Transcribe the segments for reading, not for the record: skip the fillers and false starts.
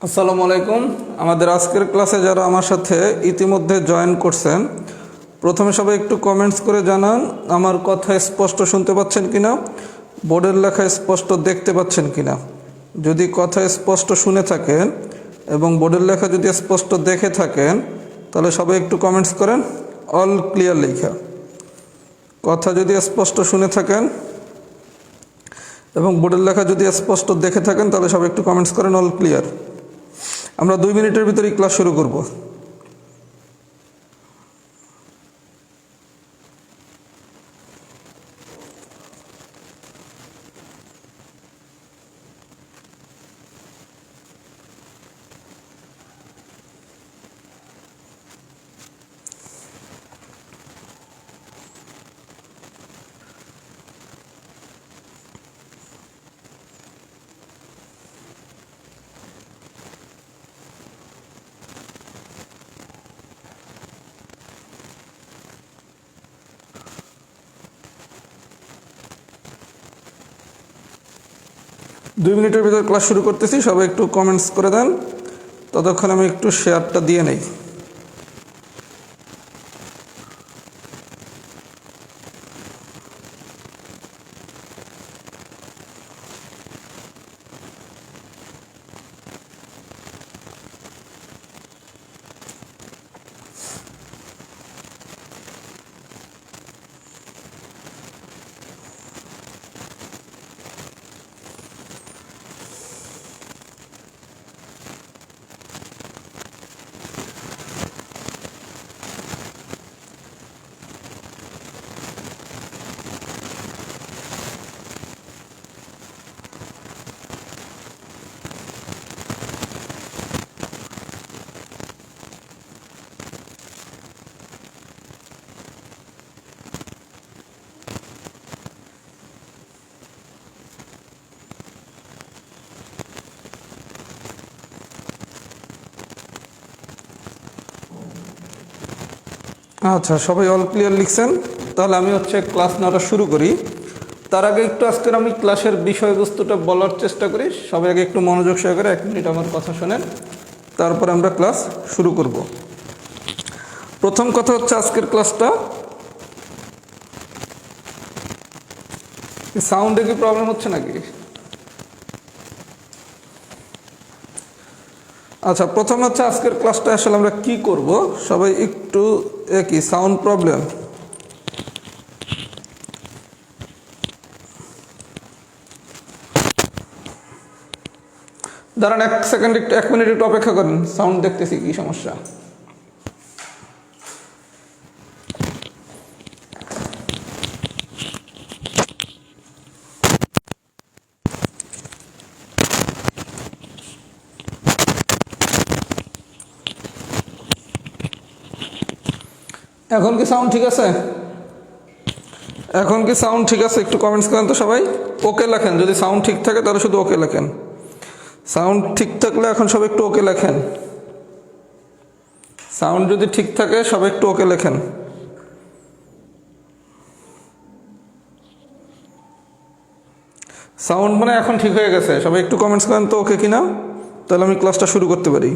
আসসালামু আলাইকুম। আমাদের আজকের ক্লাসে যারা আমার সাথে ইতিমধ্যে জয়েন করছেন, প্রথমে সবাই একটু কমেন্টস করে জানান আমার কথা স্পষ্ট শুনতে পাচ্ছেন কিনা, বোর্ডের লেখা স্পষ্ট দেখতে পাচ্ছেন কিনা। যদি কথা স্পষ্ট শুনে থাকেন এবং বোর্ডের লেখা যদি স্পষ্ট দেখে থাকেন, তাহলে সবাই একটু কমেন্টস করেন অল ক্লিয়ার লেখা। কথা যদি স্পষ্ট শুনে থাকেন এবং বোর্ডের লেখা যদি স্পষ্ট দেখে থাকেন, তাহলে সবাই একটু কমেন্টস করেন অল ক্লিয়ার। আমরা 2 মিনিটের ভিতরেই ক্লাস শুরু করব। 2 মিনিটের ভিতর ক্লাস শুরু করতেছি, সবাই একটু কমেন্টস করে দেন, ততক্ষণ আমি একটু শেয়ারটা দিয়ে নেই। আচ্ছা, সবাই অল ক্লিয়ার লিখছেন, তাহলে আমি ক্লাস নেওয়াটা শুরু করি। তার আগে একটু আজকের আমি ক্লাসের বিষয়বস্তুটা বলার চেষ্টা করি। সবাই আগে একটু মনোযোগ সহকারে 1 মিনিট আমার কথা শোনেন, তারপর আমরা ক্লাস শুরু করব। প্রথম কথা আজকের ক্লাসটা সাউন্ডে কি প্রবলেম হচ্ছে নাকি? আচ্ছা, প্রথম আজকের ক্লাসটা আসলে আমরা কি করব, সবাই একটু একই সাউন্ড প্রবলেম। দাঁড়ান 1 সেকেন্ড, একটু 1 মিনিট একটু অপেক্ষা করেন, সাউন্ড দেখতেছি কি সমস্যা। এখন কি সাউন্ড ঠিক আছে? এখন কি সাউন্ড ঠিক আছে? একটু কমেন্টস করেন তো সবাই, ওকে লেখেন। যদি সাউন্ড ঠিক থাকে তাহলে শুধু ওকে লেখেন। সাউন্ড ঠিক থাকলে এখন সবাই একটু ওকে লেখেন। সাউন্ড যদি ঠিক থাকে সবাই একটু ওকে লেখেন। সাউন্ড মানে এখন ঠিক হয়ে গেছে, সবাই একটু কমেন্টস করেন তো ওকে কিনা, তাহলে আমি ক্লাসটা শুরু করতে পারি।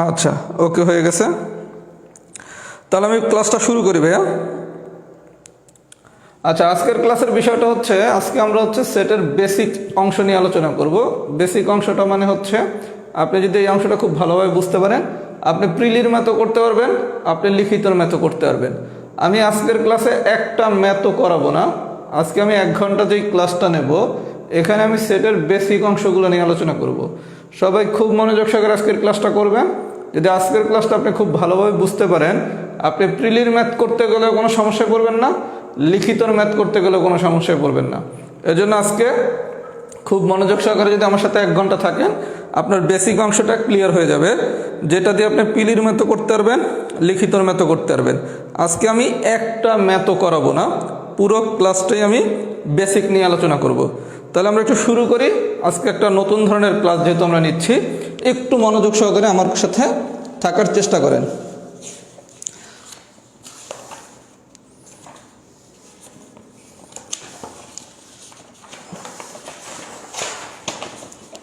আচ্ছা, ওকে হয়ে গেছে, তাহলে আমি ক্লাসটা শুরু করি ভাইয়া। আচ্ছা, আজকের ক্লাসের বিষয়টা আজকে আমরা সেটের বেসিক অংশ নিয়ে আলোচনা করব। বেসিক অংশটা মানে আপনি যদি এই অংশটা খুব ভালোভাবে বুঝতে পারেন, আপনি প্রিলির ম্যাথও করতে পারবেন, আপনি লিখিতর ম্যাথও করতে পারবেন। আমি আজকের ক্লাসে একটা ম্যাথও করাবো না। আজকে আমি 1 ঘন্টা যেই ক্লাসটা নেব, এখানে আমি সেটের বেসিক অংশগুলো নিয়ে আলোচনা করব। সবাই খুব মনোযোগ সহকারে আজকের ক্লাসটা করবেন। যদি আজকের ক্লাসটা আপনি খুব ভালোভাবে বুঝতে পারেন, আপনি প্রিলির ম্যাথ করতে গেলেও কোনো সমস্যায় পড়বেন না, লিখিতর ম্যাথ করতে গেলেও কোনো সমস্যায় পড়বেন না। এজন্য আজকে খুব মনোযোগ সহকারে যদি আমার সাথে 1 ঘন্টা থাকেন, আপনার বেসিক অংশটা ক্লিয়ার হয়ে যাবে, যেটা দিয়ে আপনি প্রিলির ম্যাথও করতে পারবেন, লিখিতর ম্যাথও করতে পারবেন। আজকে আমি একটা ম্যাথও করাবো না, পুরো ক্লাসটাই আমি বেসিক নিয়ে আলোচনা করব। তাহলে আমরা একটু শুরু করি। আজকে একটা নতুন ধরনের ক্লাস যেহেতু আমরা নিচ্ছি, একটু মনোযোগ সহকারে আমার সাথে থাকার চেষ্টা করেন।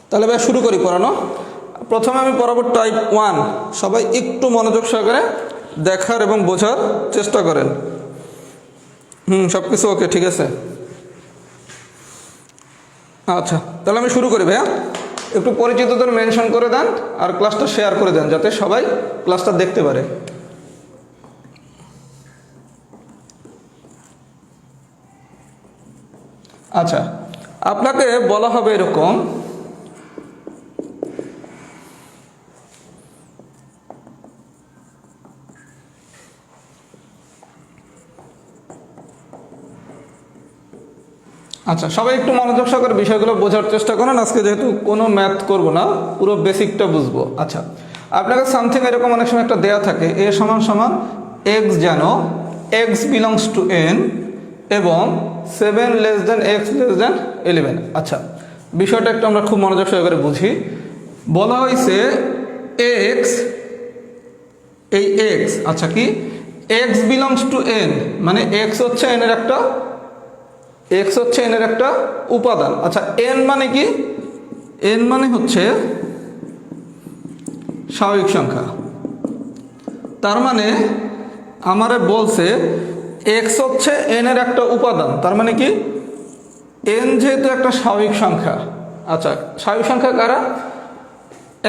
তাহলে ভাই শুরু করি পড়ানো। প্রথমে আমি পড়াবো টাইপ 1। সবাই একটু মনোযোগ সহকারে দেখার এবং বোঝার চেষ্টা করেন। সব কিছু ওকে, ঠিক আছে। আচ্ছা, তাহলে আমি শুরু করি ভাইয়া। একটু পরিচিতদের মেনশন করে দেন আর ক্লাসটা শেয়ার করে দেন যাতে সবাই ক্লাসটা দেখতে পারে। আচ্ছা, আপনাকে বলা হবে এরকম, আচ্ছা সবাই একটু মনোযোগ সহকারে বিষয়গুলো বোঝার চেষ্টা করেন। আজকে যেহেতু কোনো ম্যাথ করব না, পুরো বেসিকটা বুঝবো। আচ্ছা, আপনাকে সামথিং এরকম অনেক সময় একটা দেয়া থাকে, এ সমান সমান এক্স যেন এক্স বিলংস টু এন এবং 7 লেস দেন এক্স লেস দেন 11। আচ্ছা, বিষয়টা একটু আমরা খুব মনোযোগ সহকারে বুঝি। বলা হয়েছে এক্স, এই এক্স, আচ্ছা কি এক্স বিলংস টু এন, মানে এক্স হচ্ছে এনের একটা, এক্স হচ্ছে এনের একটা উপাদান। আচ্ছা, এন মানে কি? এন মানে হচ্ছে স্বাভাবিক সংখ্যা। তার মানে আমারে বলছে এক্স হচ্ছে এন এর একটা উপাদান, তার মানে কি এন যেহেতু একটা স্বাভাবিক সংখ্যা। আচ্ছা, স্বাভাবিক সংখ্যা কারা?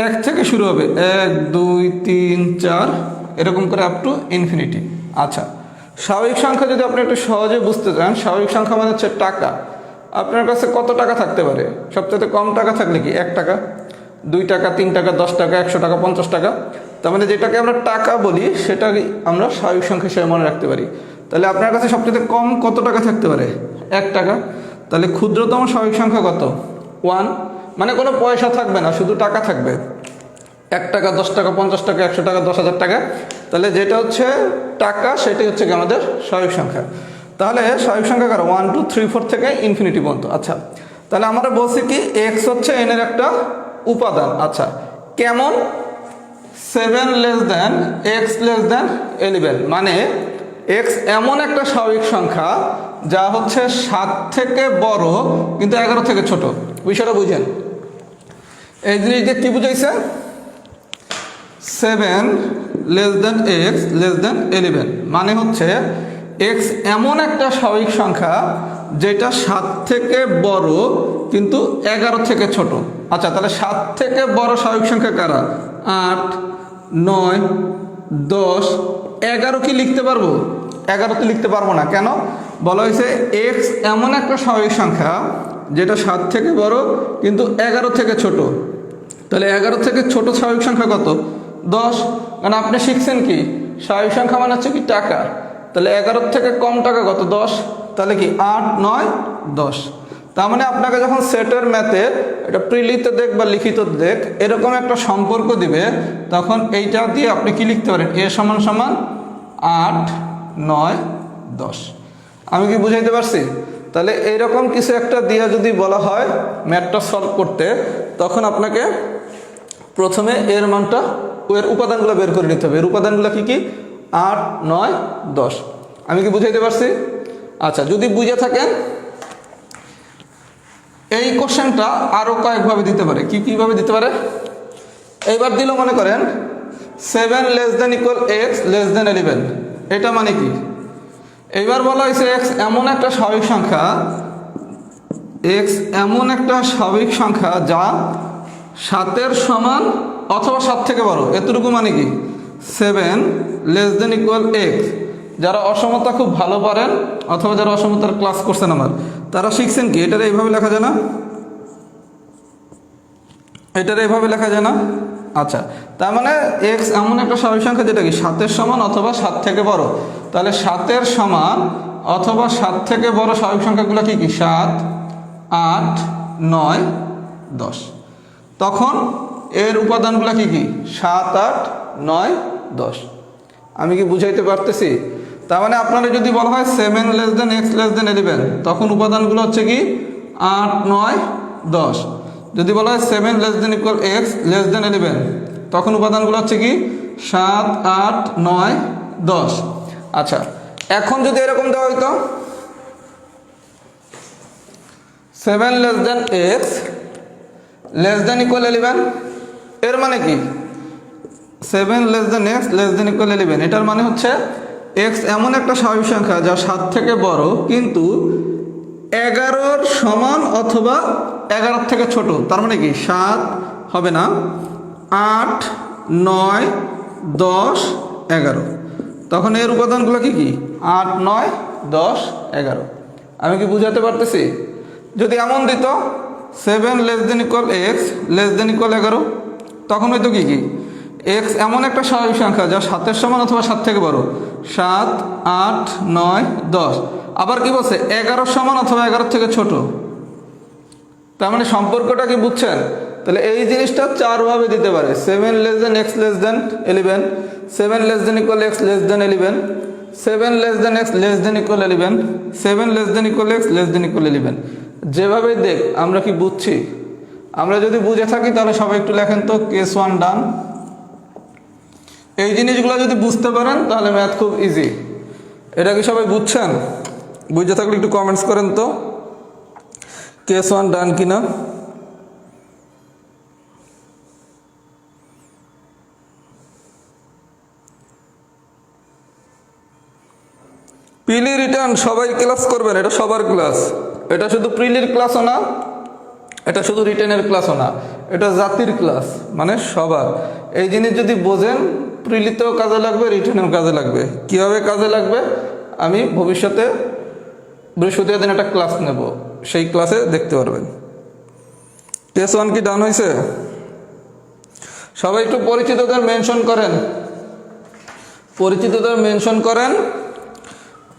1 থেকে শুরু হবে, 1 2 3 4 এরকম করে আপ টু ইনফিনিটি। আচ্ছা, স্বাভাবিক সংখ্যা যদি আপনি একটু সহজে বুঝতে চান, স্বাভাবিক সংখ্যা মানে হচ্ছে টাকা। আপনার কাছে কত টাকা থাকতে পারে? সবচেয়ে কম টাকা থাকলে কি 1 টাকা, 2 টাকা, 3 টাকা, 10 টাকা, 100 টাকা, 50 টাকা। তার মানে যেটাকে আমরা টাকা বলি সেটাকে আমরা স্বাভাবিক সংখ্যা হিসেবে মনে রাখতে পারি। তাহলে আপনার কাছে সবচেয়ে কম কত টাকা থাকতে পারে? 1 টাকা। তাহলে ক্ষুদ্রতম স্বাভাবিক সংখ্যা কত? 1। মানে কোনো পয়সা থাকবে না, শুধু টাকা থাকবে। 1 টাকা, 10 টাকা, 50 টাকা, 100 টাকা, 10,000 টাকা। তাহলে যেটা হচ্ছে টাকা সেটাই হচ্ছে কি আমাদের স্বাভাবিক সংখ্যা। তাহলে স্বাভাবিক সংখ্যা কারো 1 2 3 4 থেকে ইনফিনিটি পর্যন্ত। আচ্ছা, তাহলে আমরা বলছি কি এক্স হচ্ছে এন এর একটা উপাদান। আচ্ছা, কেমন? 7 লেস দেন এক্স লেস দেন 11, মানে এক্স এমন একটা স্বাভাবিক সংখ্যা যা হচ্ছে 7 থেকে বড় কিন্তু 11 থেকে ছোট। বিষয়টা বুঝেন। এই জিনিসটা কি বুঝাইছে? 7 লেস দেন এক্স লেস দেন 11, মানে হচ্ছে এক্স এমন একটা স্বাভাবিক সংখ্যা যেটা 7 থেকে বড় কিন্তু 11 থেকে ছোট। আচ্ছা, তাহলে 7 থেকে বড় স্বাভাবিক সংখ্যা কারা? 8 9 10 11 কি লিখতে পারবো? 11 তো লিখতে পারবো না। কেন? বলা হয়েছে এক্স এমন একটা স্বাভাবিক সংখ্যা যেটা 7 থেকে বড় কিন্তু 11 থেকে ছোট। তাহলে 11 থেকে ছোট স্বাভাবিক সংখ্যা কত? 10। কারণ আপনি শিখছেন কি স্বাভাবিক সংখ্যা মানে হচ্ছে কি টাকা। তাহলে 11 থেকে কম টাকা কত? 10। তাহলে কি 8 9 10। তার মানে আপনাকে যখন সেটের ম্যাথে এটা প্রিলিতে দেখ বা লিখিত দেখ এরকম একটা সম্পর্ক দিবে, তখন এইটা দিয়ে আপনি কি লিখতে পারেন? এ সমান সমান 8 9 10। আমি কি বুঝাইতে পারছি? তাহলে এইরকম কিছু একটা দিয়ে যদি বলা হয় ম্যাথটা সলভ করতে, তখন আপনাকে প্রথমে এর মানটা, এর উপাদানগুলো বের করে নিতে হবে। এর উপাদানগুলো কি কি? 8 9 10। আমি কি বুঝাইতে পারছি? আচ্ছা, যদি বুঝে থাকেন এই কোশ্চেনটা আরো কয়েকভাবে দিতে পারে। কিভাবে দিতে পারে? এইবার দিল, মনে করেন 7 less than equal x less দেন 11। এটা মানে কি? এইবার বলা হয়েছে এক্স এমন একটা স্বাভাবিক সংখ্যা, এক্স এমন একটা স্বাভাবিক সংখ্যা যা 7 সমান অথবা 7 থেকে বড়। এতটুকু মানে কি? 7 লেস দেন ইকুয়াল এক্স। যারা অসমতা খুব ভালো পারেন অথবা যারা অসমতার ক্লাস করছেন আমার, তারা শিখছেন কি এটার এইভাবে লেখা যায় না? এটার এইভাবে লেখা যায় না? আচ্ছা, তার মানে এক্স এমন একটা স্বাভাবিক সংখ্যা যেটা কি 7 সমান অথবা 7 থেকে বড়। তাহলে 7 সমান অথবা 7 থেকে বড় স্বাভাবিক সংখ্যাগুলো কি কি? 7 8 9 10। তখন এর উপাদানগুলো কি কি? 7 8 9 10। আমি কি বুঝাইতে পারতেছি? তার মানে আপনারা যদি বলা হয় 7 লেস দেন এক্স লেস দেন 11, তখন উপাদানগুলো হচ্ছে কি 8 9 10। যদি বলা হয় 7 less than equal x less দেন 11, তখন উপাদানগুলো হচ্ছে কি 7 8 9 10। আচ্ছা, এখন যদি এরকম দেওয়া হইতো 7 less than x less than equal 11, এর মানে কি 7 less than x less than equal 11, এটার মানে হচ্ছে এক্স এমন একটা স্বাভাবিক সংখ্যা যা 7 থেকে বড় কিন্তু 11 সমান অথবা 11 থেকে ছোট। তার মানে কি 7 হবে না, 8, 9, 10, 11, তখন এর উপাদানগুলো কি কি 8, 9, 10, 11। আমি কি বুঝাতে পারতেছি? যদি এমন দিত 7 less than equal x less than equal 11, তখন হয়তো কি কি এক্স এমন একটা স্বাভাবিক সংখ্যা যা 7-এর সমান অথবা 7 থেকে বড়, 7, 8, 9, 10। আবার কি বলছে 11 সমান অথবা 11 থেকে ছোট। তার মানে সম্পর্কটা কি বুঝছেন? তাহলে এই জিনিসটা 4 ভাবে দিতে পারে, 7 লেস দেন এক্স লেস দেন 11, 7 less than equal x less দেন 11, 7 less than x less than equal 11, 7 less than equal x less than equal 11। যেভাবে দেখ আমরা কি বুঝছি? আমরা যদি বুঝে থাকি তাহলে সবাই একটু লেখেন তো কেস 1 ডান। এই জিনিসগুলো যদি বুঝতে পারেন তাহলে ম্যাথ খুব ইজি। এটা কি সবাই বুঝছেন? বুঝে থাকলে একটু কমেন্টস করেন তো কেস 1 ডান কিনা। প্রিলি রিটার্ন সবাই ক্লাস করবেন, এটা সবার ক্লাস। এটা শুধু প্রিলির ক্লাসও না, এটা শুধু রিটেনের ক্লাসও না, এটা জাতির ক্লাস, মানে সবার। এই জিনিস যদি বোঝেন প্রিলিতেও কাজে লাগবে, রিটেনেও কাজে লাগবে। কিভাবে কাজে লাগবে আমি ভবিষ্যতে বৃহস্পতিবার দিন একটা ক্লাস নেব, সেই ক্লাসে দেখতে পারবেন। কেস 1 কি ডান হয়েছে? সবাই একটু পরিচিতদের মেনশন করেন, পরিচিতদের মেনশন করেন,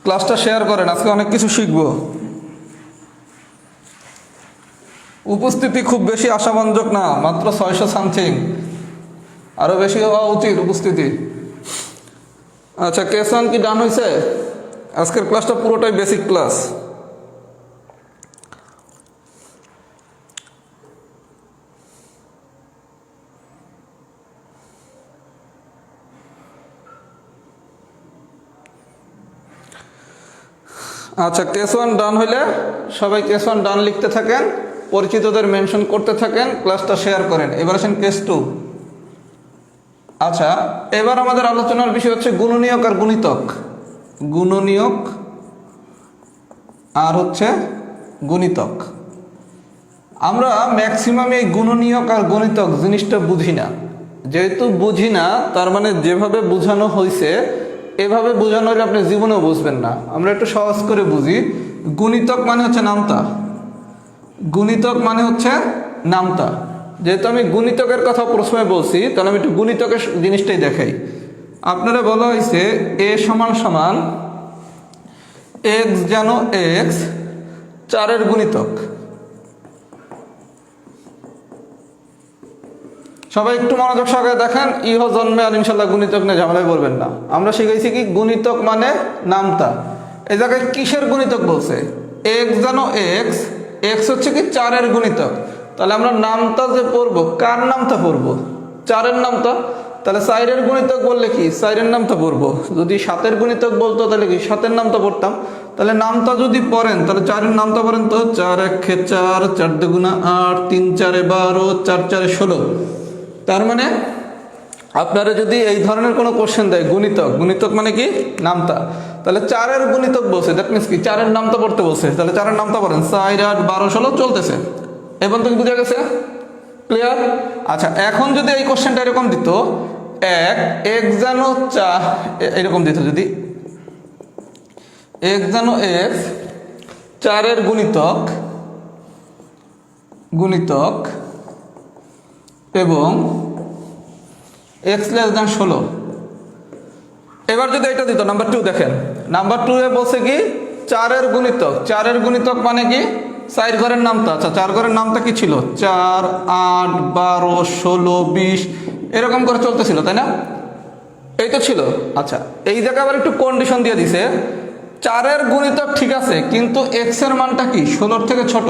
ক্লাসটা শেয়ার করেন, আজকে অনেক কিছু শিখবো। উপস্থিতি খুব বেশি আশাব্যঞ্জক না, মাত্র 600 সামথিং, আরো বেশি হওয়া উচিত উপস্থিতি। আচ্ছা কেস 1 কি ডান হয়েছে? আজকের ক্লাসটা পুরোটাই বেসিক ক্লাস। আচ্ছা কেস 1 ডান হইলে সবাই কেস 1 ডান লিখতে থাকেন, পরিচিতদের মেনশন করতে থাকেন, ক্লাসটা শেয়ার করেন। এবার আসেন কেস 2। আচ্ছা এবার আমাদের আলোচনার বিষয় হচ্ছে গুণনীয়ক আর গুণিতক। গুণনীয়ক আর হচ্ছে গুণিতক। আমরা ম্যাক্সিমাম এই গুণনীয়ক আর গুণিতক জিনিসটা বুঝি না। যেহেতু বুঝি না তার মানে যেভাবে বোঝানো হয়েছে এভাবে বোঝানো হলে আপনি জীবনেও বুঝবেন না। আমরা একটু সহজ করে বুঝি। গুণিতক মানে হচ্ছে নামতা, গুণিতক মানে হচ্ছে নামতা। যেহেতু আমি গুণিতকের কথা প্রথমে বলছি তাহলে আমি একটু গুণিতকের জিনিসটাই দেখাই। আপনারা বলা হয়েছে এ সমান সমান এক্স যেন এক্স 4-এর গুণিতক। সবাই একটু মনোযোগ সহকারে দেখেন, ইহ জন্মে আর ইনশাল্লাহ গুণিতক নিয়ে ঝামেলায় পড়বেন না। আমরা শিখেছি কি গুণিতক মানে নামতা। এই জায়গায় কিসের গুণিতক বলছে? এক্স যেন এক্স, এক্স হচ্ছে কি 4-এর গুণিতক। তাহলে আমরা নামতা যে পড়বো কার নামতা পড়বো? 4-এর নামতা। তাহলে 4-এর গুণিতক বললে কি 4-এর নামতা পড়বো। যদি 7-এর গুণিতক বলতো তাহলে কি 7-এর নামতা পড়তাম। তাহলে নামতা যদি পড়েন তাহলে 4-এর নামতা পড়েন তো 4 1 4, 4 2 8, 3 4 12, 4 4 16। তার মানে আপনারা যদি এই ধরনের কোনো কোশ্চেন দেয় গুণিতক, গুণিতক মানে কি নামতা, তাহলে 4-এর গুণিতক বলছে, দ্যাট মিনস কি 4-এর নামতা পড়তে বলছে। তাহলে 4-এর নামতা পড়েন 4 8 12 16 চলতেছে। এখন তো বুঝা গেছে, ক্লিয়ার? আচ্ছা এখন যদি এই কোশ্চেনটা এরকম দিত এক্স যেন এরকম দিত, যদি এক্স যেন এক্স 4-এর গুণিতক গুণিতক এবং এক্স লেস দেন 16। এবার যদি এটা দিত নাম্বার 2, দেখেন নাম্বার 2 এ বলছে কি 4-এর গুণিতক। 4-এর গুণিতক মানে কি 4 ঘরের নামতা। আচ্ছা 4 ঘরের নামতা কি ছিল? 4 8 12 16 20 এরকম করে চলতেছিল, তাই না? এই তো ছিল। আচ্ছা এই জায়গায় আবার একটু কন্ডিশন দিয়ে দিছে, 4-এর গুণিতক ঠিক আছে কিন্তু এক্স এর মানটা কি 16-র থেকে ছোট।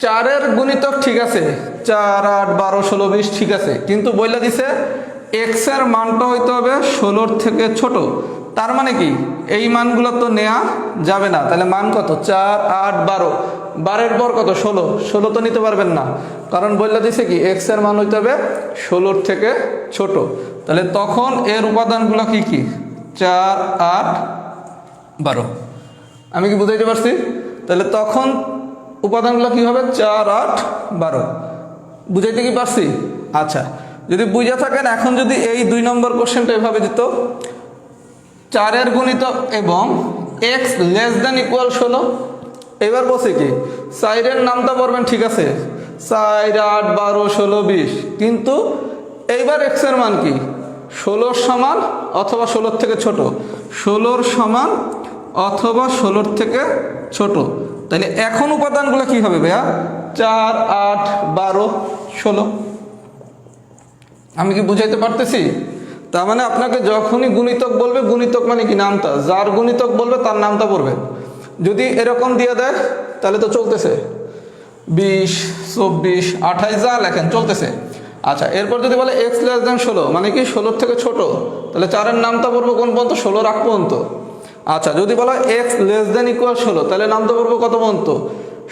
4-এর গুণিতক ঠিক আছে 4 8 12 16 20 ঠিক আছে, কিন্তু বইলা দিছে এক্স এর মানটা হইতে হবে 16-র থেকে ছোট। তার মানে কি এই মানগুলো তো নেওয়া যাবে না। তাহলে মান কত? 4 8 12। 12 পর কত 16, 16 তো নিতে পারবেন না, কারণ বললে দিছে কি এক্স এর মান হইতে হবে 16 থেকে ছোট। তাহলে তখন এর উপাদানগুলো কি কি? 4, 8, 12। আমি কি বুঝাইতে পারছি? তাহলে তখন উপাদানগুলো কি হবে? 4, 8, 12। বুঝাইতে কি পারছি? আচ্ছা, যদি বুঝে থাকেন, এখন যদি এই 2 নম্বর কোশ্চেনটা এভাবে দিত, 4 এর গুণিতক এবং x লেস দ্যান ইকুয়াল 16। এবার বসে কি 4 এর নামটা পড়বেন, ঠিক আছে, 4, 8, 12, 16, 20, কিন্তু এইবার x এর মান কি 16 সমান অথবা 16 থেকে ছোট, 16 সমান অথবা 16 থেকে ছোট। তাহলে এখন উপাদানগুলো কি হবে ভাইয়া? 4, 8, 12, 16। আমি কি বুঝাইতে পারতেছি? তার মানে আপনাকে যখনই গুণিতক বলবে, গুণিতক মানে কি নামটা, যার গুণিতক বলবে তার নামটা পড়বে। যদি এরকম দিয়ে দেয় তাহলে তো চলতেছে 20, 24, 28 যা লেখেন চলতেছে। আচ্ছা, এরপর যদি বলে x লেস দেন 16 মানে কি 16 থেকে ছোট, তাহলে 4 এর নামটা পড়বো কোন পর্যন্ত? 16 আগ পর্যন্ত। আচ্ছা, যদি বলা x লেস দেন ইকুয়াল 16 তাহলে নামটা পড়বো কত পর্যন্ত?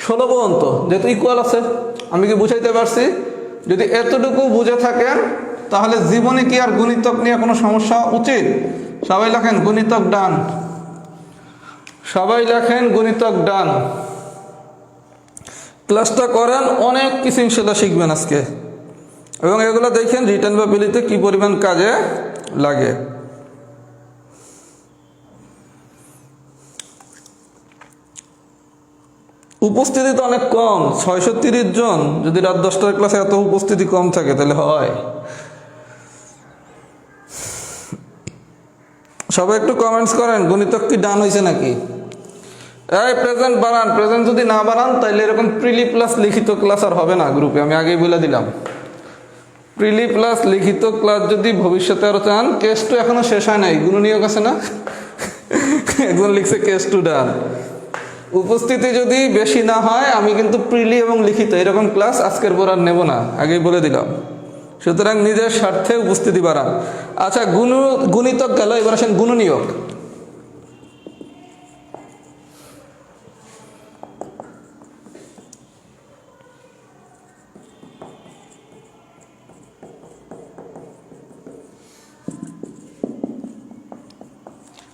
16 পর্যন্ত, যেহেতু ইকুয়াল আছে। আমি কি বুঝাইতে পারছি? যদি এতটুকু বুঝে থাকেন তাহলে জীবনে কি আর গুণিতক নিয়ে কোনো সমস্যা উচিত? সবাই লেখেন গুণিতক ডান, সবাই লেখেন গুণিতক ডান। ক্লাসটা করেন, অনেক কিছু ইনশাআল্লাহ শিখবেন আজকে, এবং এগুলো দেখেন রিটার্ন বা বিলিতে কি পরিমাণ কাজে লাগে। উপস্থিতি তো অনেক কম, 630 জন। যদি রাত 10টার ক্লাসে এত উপস্থিতি কম থাকে তাহলে হয়? সবাই একটু কমেন্টস করেন, গণিতক কি ডান হয়েছে নাকি? এই প্রেজেন্ট বাড়ান, প্রেজেন্ট যদি না বাড়ান তাহলে এরকম প্রিলি প্লাস লিখিত ক্লাস আর হবে না গ্রুপে, আমি আগেই বলে দিলাম। প্রিলি প্লাস লিখিত ক্লাস যদি ভবিষ্যতে আরো চান, কেস 2 এখনো শেষ হয় নাই, গুণনীয়ক আছে না? একজন লিখছে কেস 2 ডান। উপস্থিতি যদি বেশি না হয় আমি কিন্তু প্রিলি এবং লিখিত এরকম ক্লাস আজকের পর আর নেব না, আগেই বলে দিলাম। সুতরাং নিজের স্বার্থে উপস্থিতি বাড়ান। আচ্ছা, গুণিতক গেল, এবার আসেন গুণনীয়ক।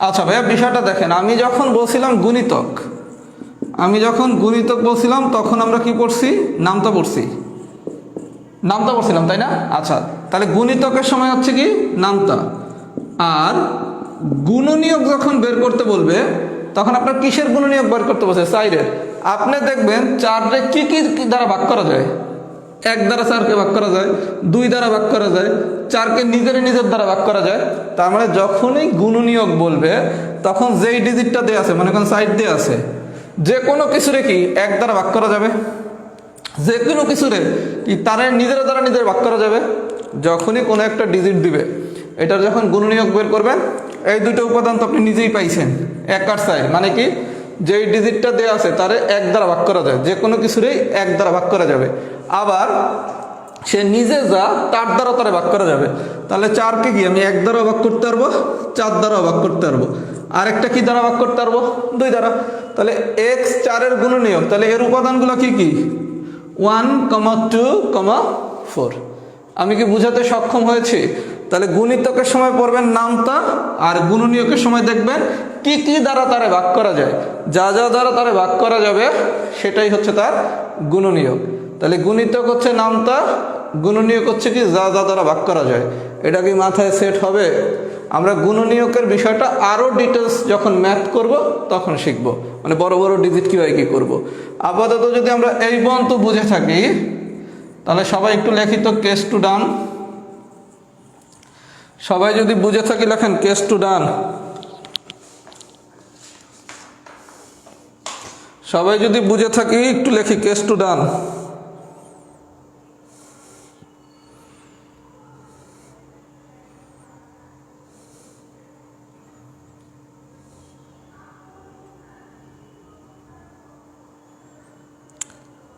আচ্ছা ভাইয়া, বিষয়টা দেখেন, আমি যখন বলছিলাম গুণিতক বলছিলাম তখন আমরা কি পড়ছি? নামতা পড়ছিলাম, তাই না? আচ্ছা, তাহলে গুণিতকের সময় হচ্ছে কি নামতা, আর গুণনীয়ক যখন বের করতে বলবে তখন আপনার কিসের গুণনীয়ক বের করতে বলছে? 4 এর। আপনি দেখবেন 4 রে কি কি দ্বারা ভাগ করা যায়? 1 দ্বারা 4কে ভাগ করা যায়, 2 দ্বারা ভাগ করা যায়, 4কে নিজের দ্বারা ভাগ করা যায়। তার মানে যখনই গুণনীয়ক বলবে তখন যেই ডিজিটটা দেয়া আছে, মনে করেন সাইড দিয়ে আছে, যে কোনো কিছুরে কি 1 দ্বারা ভাগ করা যাবে? যে কোনো কিছুরে কি তার নিজের ভাগ করা যাবে? যখনই কোনো একটা ডিজিট দিবে, এটার যখন গুণনীয়ক বের করবেন, এই দুটো উপাদান তো আপনি নিজেই পাইছেন, 1 আর 4, মানে কি যেই ডিজিটটা দেওয়া আছে তারে 1 দ্বারা ভাগ করা যায়, যে কোনো কিছুরেই 1 দ্বারা ভাগ করা যাবে। আবার সে নিজে যা তার দ্বারা তারে ভাগ করা যাবে। তাহলে 4কে কি আমি 1 দ্বারা ভাগ করতে পারবো, 4 দ্বারা ভাগ করতে পারবো, আরেকটা কি দ্বারা ভাগ করতে পারবো? 2 দ্বারা। তাহলে x 4 এর গুণনীয়ক, তাহলে এর উপাদানগুলো কি কি? 1, 2, 4। আমি কি বুঝাতে সক্ষম হয়েছি? তাহলে গুণিতকের সময় পড়বেন নামতা, আর গুণনীয়কের সময় দেখবেন কি কি দ্বারা তারে ভাগ করা যায়, যা যা দ্বারা তারে ভাগ করা যাবে সেটাই হচ্ছে তার গুণনীয়ক। তাহলে গুণিতক হচ্ছে নামতা, গুণনীয়ক হচ্ছে কি যা যা দ্বারা ভাগ করা যায়। এটা কি মাথায় সেট হবে? আমরা গুণনীয়কের বিষয়টা আরো ডিটেলস যখন ম্যাথ করব তখন শিখব, মানে বড় বড় ডিজিট কিভাবে কি করব। আপাতত যদি আমরা এই পর্যন্ত বুঝে থাকি তাহলে সবাই একটু লিখিত কেস 2 ডান। সবাই যদি বুঝে থাকি লেখেন কেস 2 ডান। সবাই যদি বুঝে থাকি একটু লেখি কেস 2 ডান।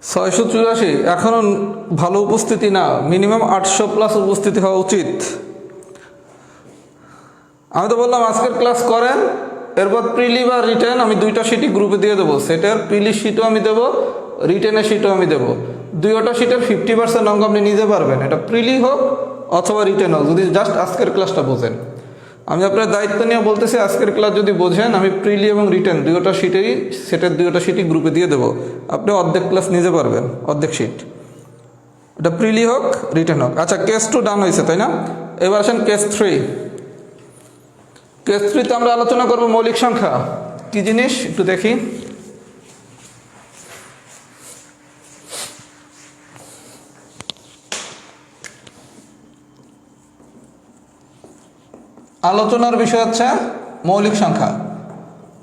ছয়শো 84 এখনো ভালো উপস্থিতি না, মিনিমাম 800+ উপস্থিতি হওয়া উচিত। আমি তো বললাম আজকের ক্লাস করেন, এরপর প্রিলি বা রিটেন আমি দুইটা শিটই গ্রুপে দিয়ে দেবো, সেটের প্রিলি শিটও আমি দেবো, রিটেনের শিটও আমি দেবো। দুইটা শিটের 50% অঙ্ক আপনি নিজে পারবেন, এটা প্রিলি হোক অথবা রিটেন হোক, যদি জাস্ট আজকের ক্লাসটা বোঝেন। আমি আপনার দায়িত্ব নিয়ে বলতেছি, আজকের ক্লাস যদি বোঝেন আমি প্রিলি এবং রিটেন দুইটা শিটেই সেটের দুইটা শিটই গ্রুপে দিয়ে দেবো, আপনি অর্ধেক ক্লাস নিজে পারবেন, অর্ধেক শিট। এটা প্রিলি হোক রিটেন হোক। আচ্ছা, কেস 2 ডান হয়েছে তাই না? এবার আসেন কেস 3। কেস 3 তে আমরা আলোচনা করব মৌলিক সংখ্যা কি জিনিস একটু দেখি। আলোচনার বিষয় হচ্ছে মৌলিক সংখ্যা।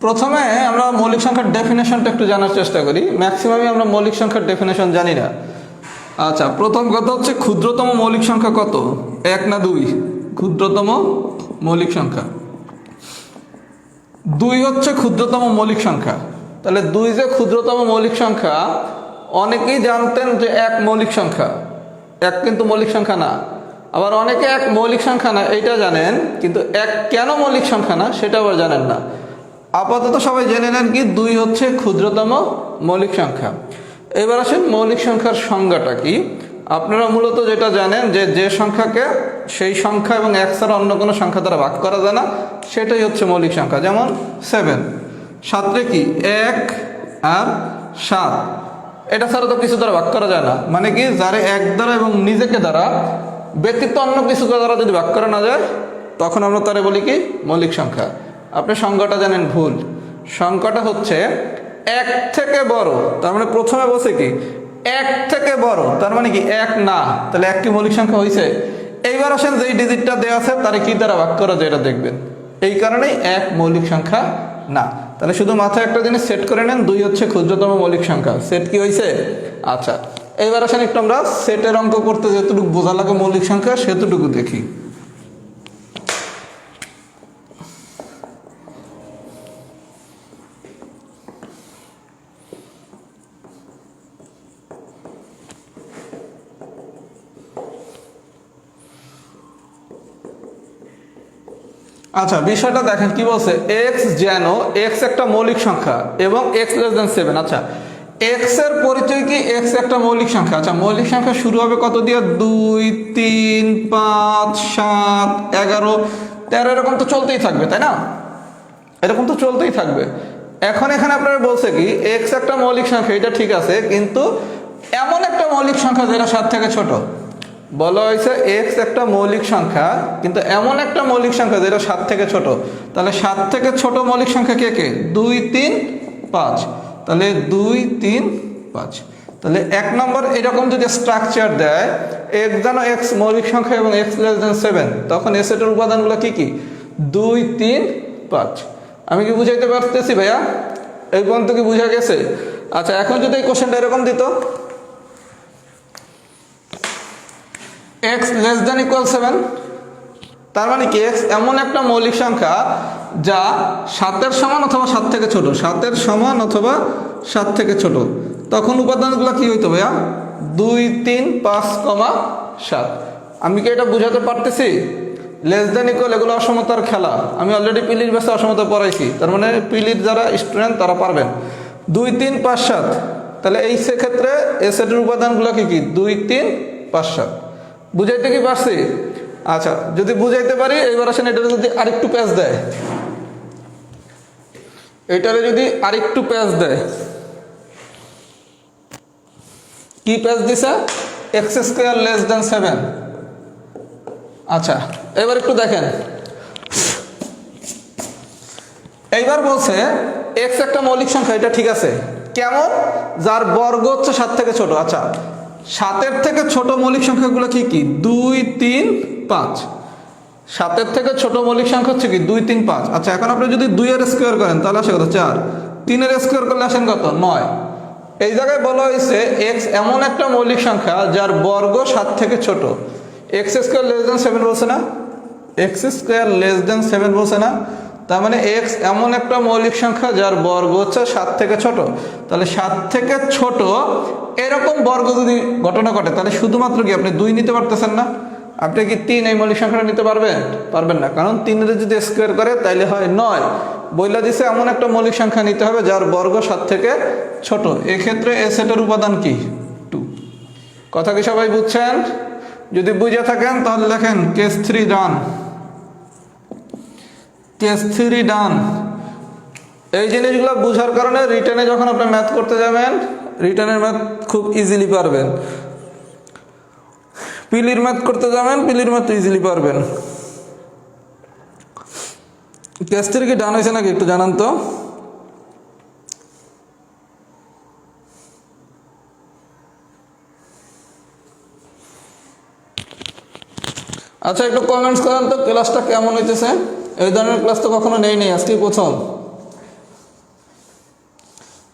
প্রথমে আমরা মৌলিক সংখ্যার ডেফিনেশনটা একটু জানার চেষ্টা করি, ম্যাক্সিমামই আমরা মৌলিক সংখ্যার ডেফিনেশন জানি না। আচ্ছা, প্রথম কথা হচ্ছে ক্ষুদ্রতম মৌলিক সংখ্যা কত, 1 না 2? ক্ষুদ্রতম মৌলিক সংখ্যা 2 হচ্ছে ক্ষুদ্রতম মৌলিক সংখ্যা। তাহলে 2 যে ক্ষুদ্রতম মৌলিক সংখ্যা, অনেকেই জানতেন যে 1 মৌলিক সংখ্যা, 1 কিন্তু মৌলিক সংখ্যা না। আবার অনেকে 1 মৌলিক সংখ্যা না এইটা জানেন, কিন্তু 1 কেন মৌলিক সংখ্যা না সেটা আবার জানেন না। আপাতত সবাই জেনে নেন কি 2 হচ্ছে ক্ষুদ্রতম মৌলিক সংখ্যা। এবার আসেন মৌলিক সংখ্যার সংজ্ঞাটা কি। আপনারা মূলত যেটা জানেন যে সংখ্যাকে সেই সংখ্যা এবং 1 ছাড়া অন্য কোনো সংখ্যা দ্বারা ভাগ করা যায় না, সেটাই হচ্ছে মৌলিক সংখ্যা। যেমন 7, 7 কি 1 আর 7, এটা ছাড়া তো কিছু দ্বারা ভাগ করা যায় না। মানে কি, যারে 1 দ্বারা এবং নিজেকে দ্বারা ব্যতীত অন্য কিছু দ্বারা যদি ভাগ করা না যায়, তখন আমরা তারে বলি কি মৌলিক সংখ্যা। আপনি সংখ্যাটা জানেন ভুল, সংখ্যাটা হচ্ছে 1 থেকে বড়। তার মানে প্রথমে বসে কি 1 থেকে বড়, তার মানে কি 1 না, তাহলে 1 কি মৌলিক সংখ্যা হয়েছে? এইবার আসেন যেই ডিজিটটা দেওয়া আছে তারে কি দ্বারা ভাগ করা যায় এটা দেখবেন, এই কারণেই 1 মৌলিক সংখ্যা না। তাহলে শুধু মাথায় একটা জিনিস সেট করে নেন, 2 হচ্ছে ক্ষুদ্রতম মৌলিক সংখ্যা। সেট কি হয়েছে? আচ্ছা, এইবার আসেন একটু আমরা সেটের অঙ্ক করতে যতটুকু বোঝা লাগে মৌলিক সংখ্যা সেতটুকু দেখি। আচ্ছা, বিষয়টা দেখেন কি বলছে, x যেন x একটা মৌলিক সংখ্যা এবং x < 7। আচ্ছা, x এর পরিচয় কি x একটা মৌলিক সংখ্যা। আচ্ছা, মৌলিক সংখ্যা শুরু হবে কত দিয়ে? 2 3 5 7 11 13, এরকম তো চলতেই থাকবে তাই না? এরকম তো চলতেই থাকবে। এখন এখানে আপনারা বলছে কি x একটা মৌলিক সংখ্যা, এটা ঠিক আছে, কিন্তু এমন একটা মৌলিক সংখ্যা যেটা 7 থেকে ছোট। বলা হয়েছে x একটা মৌলিক সংখ্যা, কিন্তু এমন একটা মৌলিক সংখ্যা যেটা 7 থেকে ছোট। তাহলে 7 থেকে ছোট মৌলিক সংখ্যা কে কে? 2 3 5। তাহলে 2 3 5। তাহলে 1 নম্বর এরকম যদি স্ট্রাকচার দেয়, x যেন x মৌলিক সংখ্যা এবং x < 7, তখন এ সেটের উপাদানগুলো কি কি? 2 3 5। আমি কি বুঝাইতে পারতেছি ভাইয়া? এই পর্যন্ত কি বুঝা গেছে? আচ্ছা, এখন যদি এই কোশ্চেনটা এরকম দিত, x <= 7, তার মানে কি x এমন একটা মৌলিক সংখ্যা যা 7 এর সমান অথবা 7 থেকে ছোট, 7 এর সমান অথবা 7 থেকে ছোট। তখন উপাদানগুলো কি হইতো ভাইয়া? 2 3 5, 7। আমি কি এটা বুঝাতে পারতেছি? <= এগুলো অসমতার খেলা। আমি অলরেডি পিলির বেসে অসমতা পড়াইছি, তার মানে পিলির যারা স্টুডেন্ট তারা পারবেন। 2 3 5 7, তাহলে এই সেক্ষেত্রে এ সেটের উপাদানগুলো কি কি? 2 3 5 7। বুঝাইতে কি পারছি? আচ্ছা, যদি বুঝাইতে পারি, এইবার আসেন এটারে যদি আরেকটু প্যাচ দেয়, এটারে যদি আরেকটু প্যাচ দেয়, কি প্যাচ দিছে? x² < 7। আচ্ছা, এবার একটু দেখেন, এইবার বলছে x একটা মৌলিক সংখ্যা, এটা ঠিক আছে, কেমন? যার বর্গ হচ্ছে 7 থেকে ছোট। আচ্ছা, 7 এর থেকে ছোট মৌলিক সংখ্যাগুলো কি কি? 2 3 5। 7 এর থেকে ছোট মৌলিক সংখ্যা হচ্ছে কি? 2 3 5। আচ্ছা, এখন আপনি যদি 2 এর স্কোয়ার করেন তাহলে আসে কত? 4। 3 এর স্কোয়ার করলে আসেন কত? 9। এই জায়গায় বলা হয়েছে x এমন একটা মৌলিক সংখ্যা যার বর্গ 7 থেকে ছোট। x² < 7 বলছে না? x² < 7 বলছে না? তার মানে x এমন একটা মৌলিক সংখ্যা যার বর্গ হচ্ছে 7 থেকে ছোট। তাহলে 7 থেকে ছোট এরকম বর্গ যদি ঘটনা ঘটে, তাহলে শুধুমাত্র কি আপনি 2 নিতে পারতেছেন না? আপনি কি 3 এই মৌলিক সংখ্যাটা নিতে পারবেন? পারবেন না, কারণ 3 এর যদি স্কোয়ার করে তাইলে হয় 9। বইলা দিছে এমন একটা মৌলিক সংখ্যা নিতে হবে যার বর্গ 7 থেকে ছোট। এক্ষেত্রে এ সেটের উপাদান কি 2। কথা কি সবাই বুঝছেন? যদি বুঝে থাকেন তাহলে লেখেন কেস 3 ডান। কেস 3 ডান। এই জিনিসগুলো বুঝার কারণে রিটেনে যখন আপনি ম্যাথ করতে যাবেন, রিটেনের ম্যাথ খুব ইজিলি পারবেন। পিলির ম্যাথ করতে যাবেন, পিলির ম্যাথ ইজিলি পারবেন। কেস 3 কি ডান হয়েছে নাকি একটু জানান তো। আচ্ছা একটু কমেন্টস করেন তো ক্লাসটা কেমন হইতেছে। এই ধরনের ক্লাস তো কখনো নেই আজকেই প্রথম।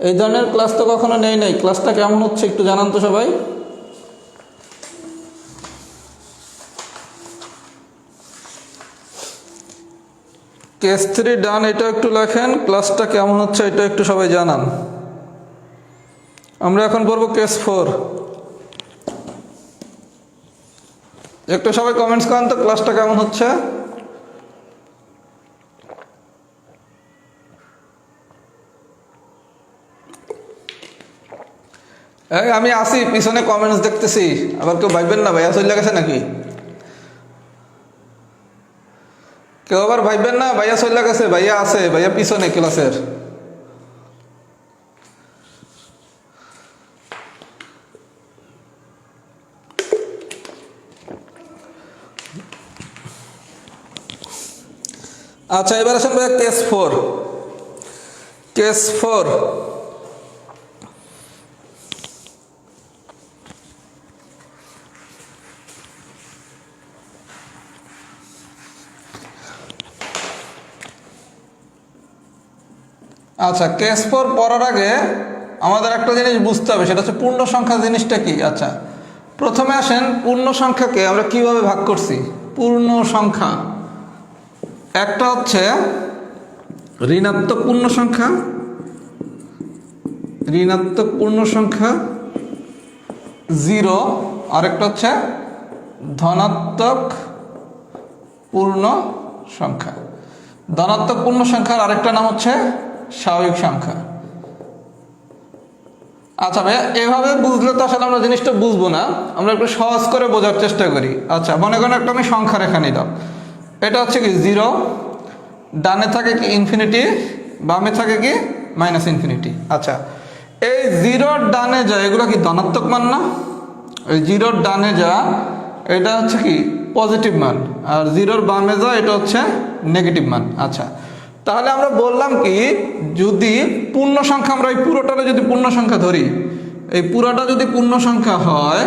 এই ধরনের ক্লাস তো কখনো নেই। ক্লাসটা কেমন হচ্ছে একটু জানান তো সবাই। কেস 3 ডান এটা একটু লেখেন, ক্লাসটা কেমন হচ্ছে এটা একটু সবাই জানান। আমরা এখন পড়বো কেস 4। একটু সবাই কমেন্টস করেন তো ক্লাসটা কেমন হচ্ছে। আমি আসি পিছনে কমেন্টস দেখতেছি, আবার কেউ ভাববেন না ভাইয়া চলে গেছে নাকি। কেউ আবার ভাববেন না ভাইয়া চলে গেছে, ভাইয়া আছে, ভাইয়া পিছনে ক্লাসের। আচ্ছা এবার আসেন ভাইয়া কেস 4। কেস 4 আচ্ছা কেস 4 পড়ার আগে আমাদের একটা জিনিস বুঝতে হবে, সেটা হচ্ছে পূর্ণ সংখ্যা জিনিসটা কি। আচ্ছা প্রথমে আসেন পূর্ণ সংখ্যাকে আমরা কিভাবে ভাগ করছি। পূর্ণ সংখ্যা একটা হচ্ছে ঋণাত্মক পূর্ণ সংখ্যা, ঋণাত্মক পূর্ণ সংখ্যা 0, আরেকটা হচ্ছে ধনাত্মক পূর্ণ সংখ্যা। ধনাত্মক পূর্ণ সংখ্যার আরেকটা নাম হচ্ছে স্বাভাবিক সংখ্যা। আচ্ছা ভাইয়া এভাবে বুঝলে তো আসলে আমরা জিনিসটা বুঝবো না, আমরা একটু সহজ করে বোঝার চেষ্টা করি। আচ্ছা মনে করেন একটা আমি সংখ্যা রেখা নিলাম, এটা হচ্ছে কি 0, ডানে থাকে কি ইনফিনিটি, বামে থাকে কি মাইনাস ইনফিনিটি। আচ্ছা এই 0 ডানে যা এগুলো কি ধনাত্মক মান না? এই 0 ডানে যা এটা হচ্ছে কি পজিটিভ মান, আর 0 বামে যা এটা হচ্ছে নেগেটিভ মান। আচ্ছা তাহলে আমরা বললাম কি যদি পূর্ণ সংখ্যা, আমরা এই পুরোটারে যদি পূর্ণ সংখ্যা ধরি, এই পুরোটা যদি পূর্ণ সংখ্যা হয়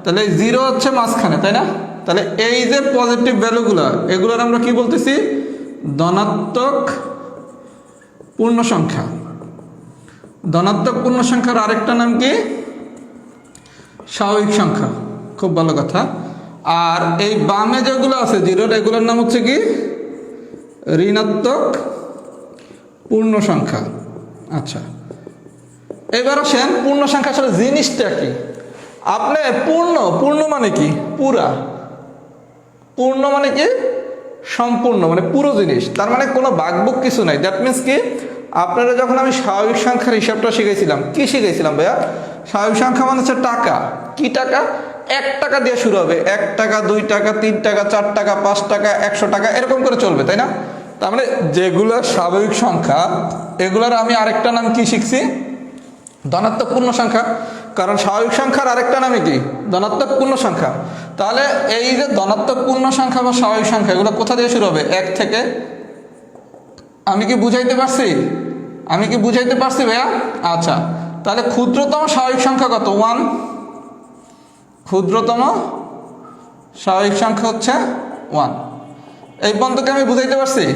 তাহলে 0 হচ্ছে মাঝখানে, তাই না? তাহলে এই যে পজিটিভ ভ্যালুগুলো এগুলোর আমরা কি বলতেছি ধনাত্মক পূর্ণ সংখ্যা। ধনাত্মক পূর্ণ সংখ্যার আরেকটা নাম কি স্বাভাবিক সংখ্যা। খুব ভালো কথা। আর এই বামে যেগুলো আছে 0 এগুলোর নাম হচ্ছে কি ঋণাত্মক পূর্ণ সংখ্যা। আচ্ছা এবার আসেন পূর্ণ সংখ্যা আসলে জিনিসটা কি। আপনি পূর্ণ মানে কি পুরা, পূর্ণ মানে কি সম্পূর্ণ, মানে পুরো জিনিস, তার মানে কোনো ভাগবুক কিছু নাই। দ্যাট মিনস কি আপনারা যখন আমি স্বাভাবিক সংখ্যার হিসাবটা শিখেছিলাম, কি শিখেছিলাম ভাইয়া? স্বাভাবিক সংখ্যা মানে হচ্ছে টাকা। কি টাকা? 1 টাকা দিয়ে শুরু হবে, 1 টাকা 2 টাকা 3 টাকা 4 টাকা 5 টাকা 100 টাকা এরকম করে চলবে, তাই না? তার মানে যেগুলো স্বাভাবিক সংখ্যা এগুলোর আমি আরেকটা নাম কি শিখছি ধনাত্মক পূর্ণ সংখ্যা। কারণ স্বাভাবিক সংখ্যার আরেকটা নামই কি ধনাত্মক পূর্ণ সংখ্যা। তাহলে এই যে ধনাত্মক পূর্ণ সংখ্যা বা স্বাভাবিক সংখ্যা এগুলো কোথা দিয়ে শুরু হবে? 1 থেকে। আমি কি বুঝাইতে পারছি? আমি কি বুঝাইতে পারছি ভাইয়া? আচ্ছা তাহলে ক্ষুদ্রতম স্বাভাবিক সংখ্যা কত? 1। ক্ষুদ্রতম স্বাভাবিক সংখ্যা হচ্ছে 1। এই পর্যন্তকে আমি বুঝাইতে পারছি।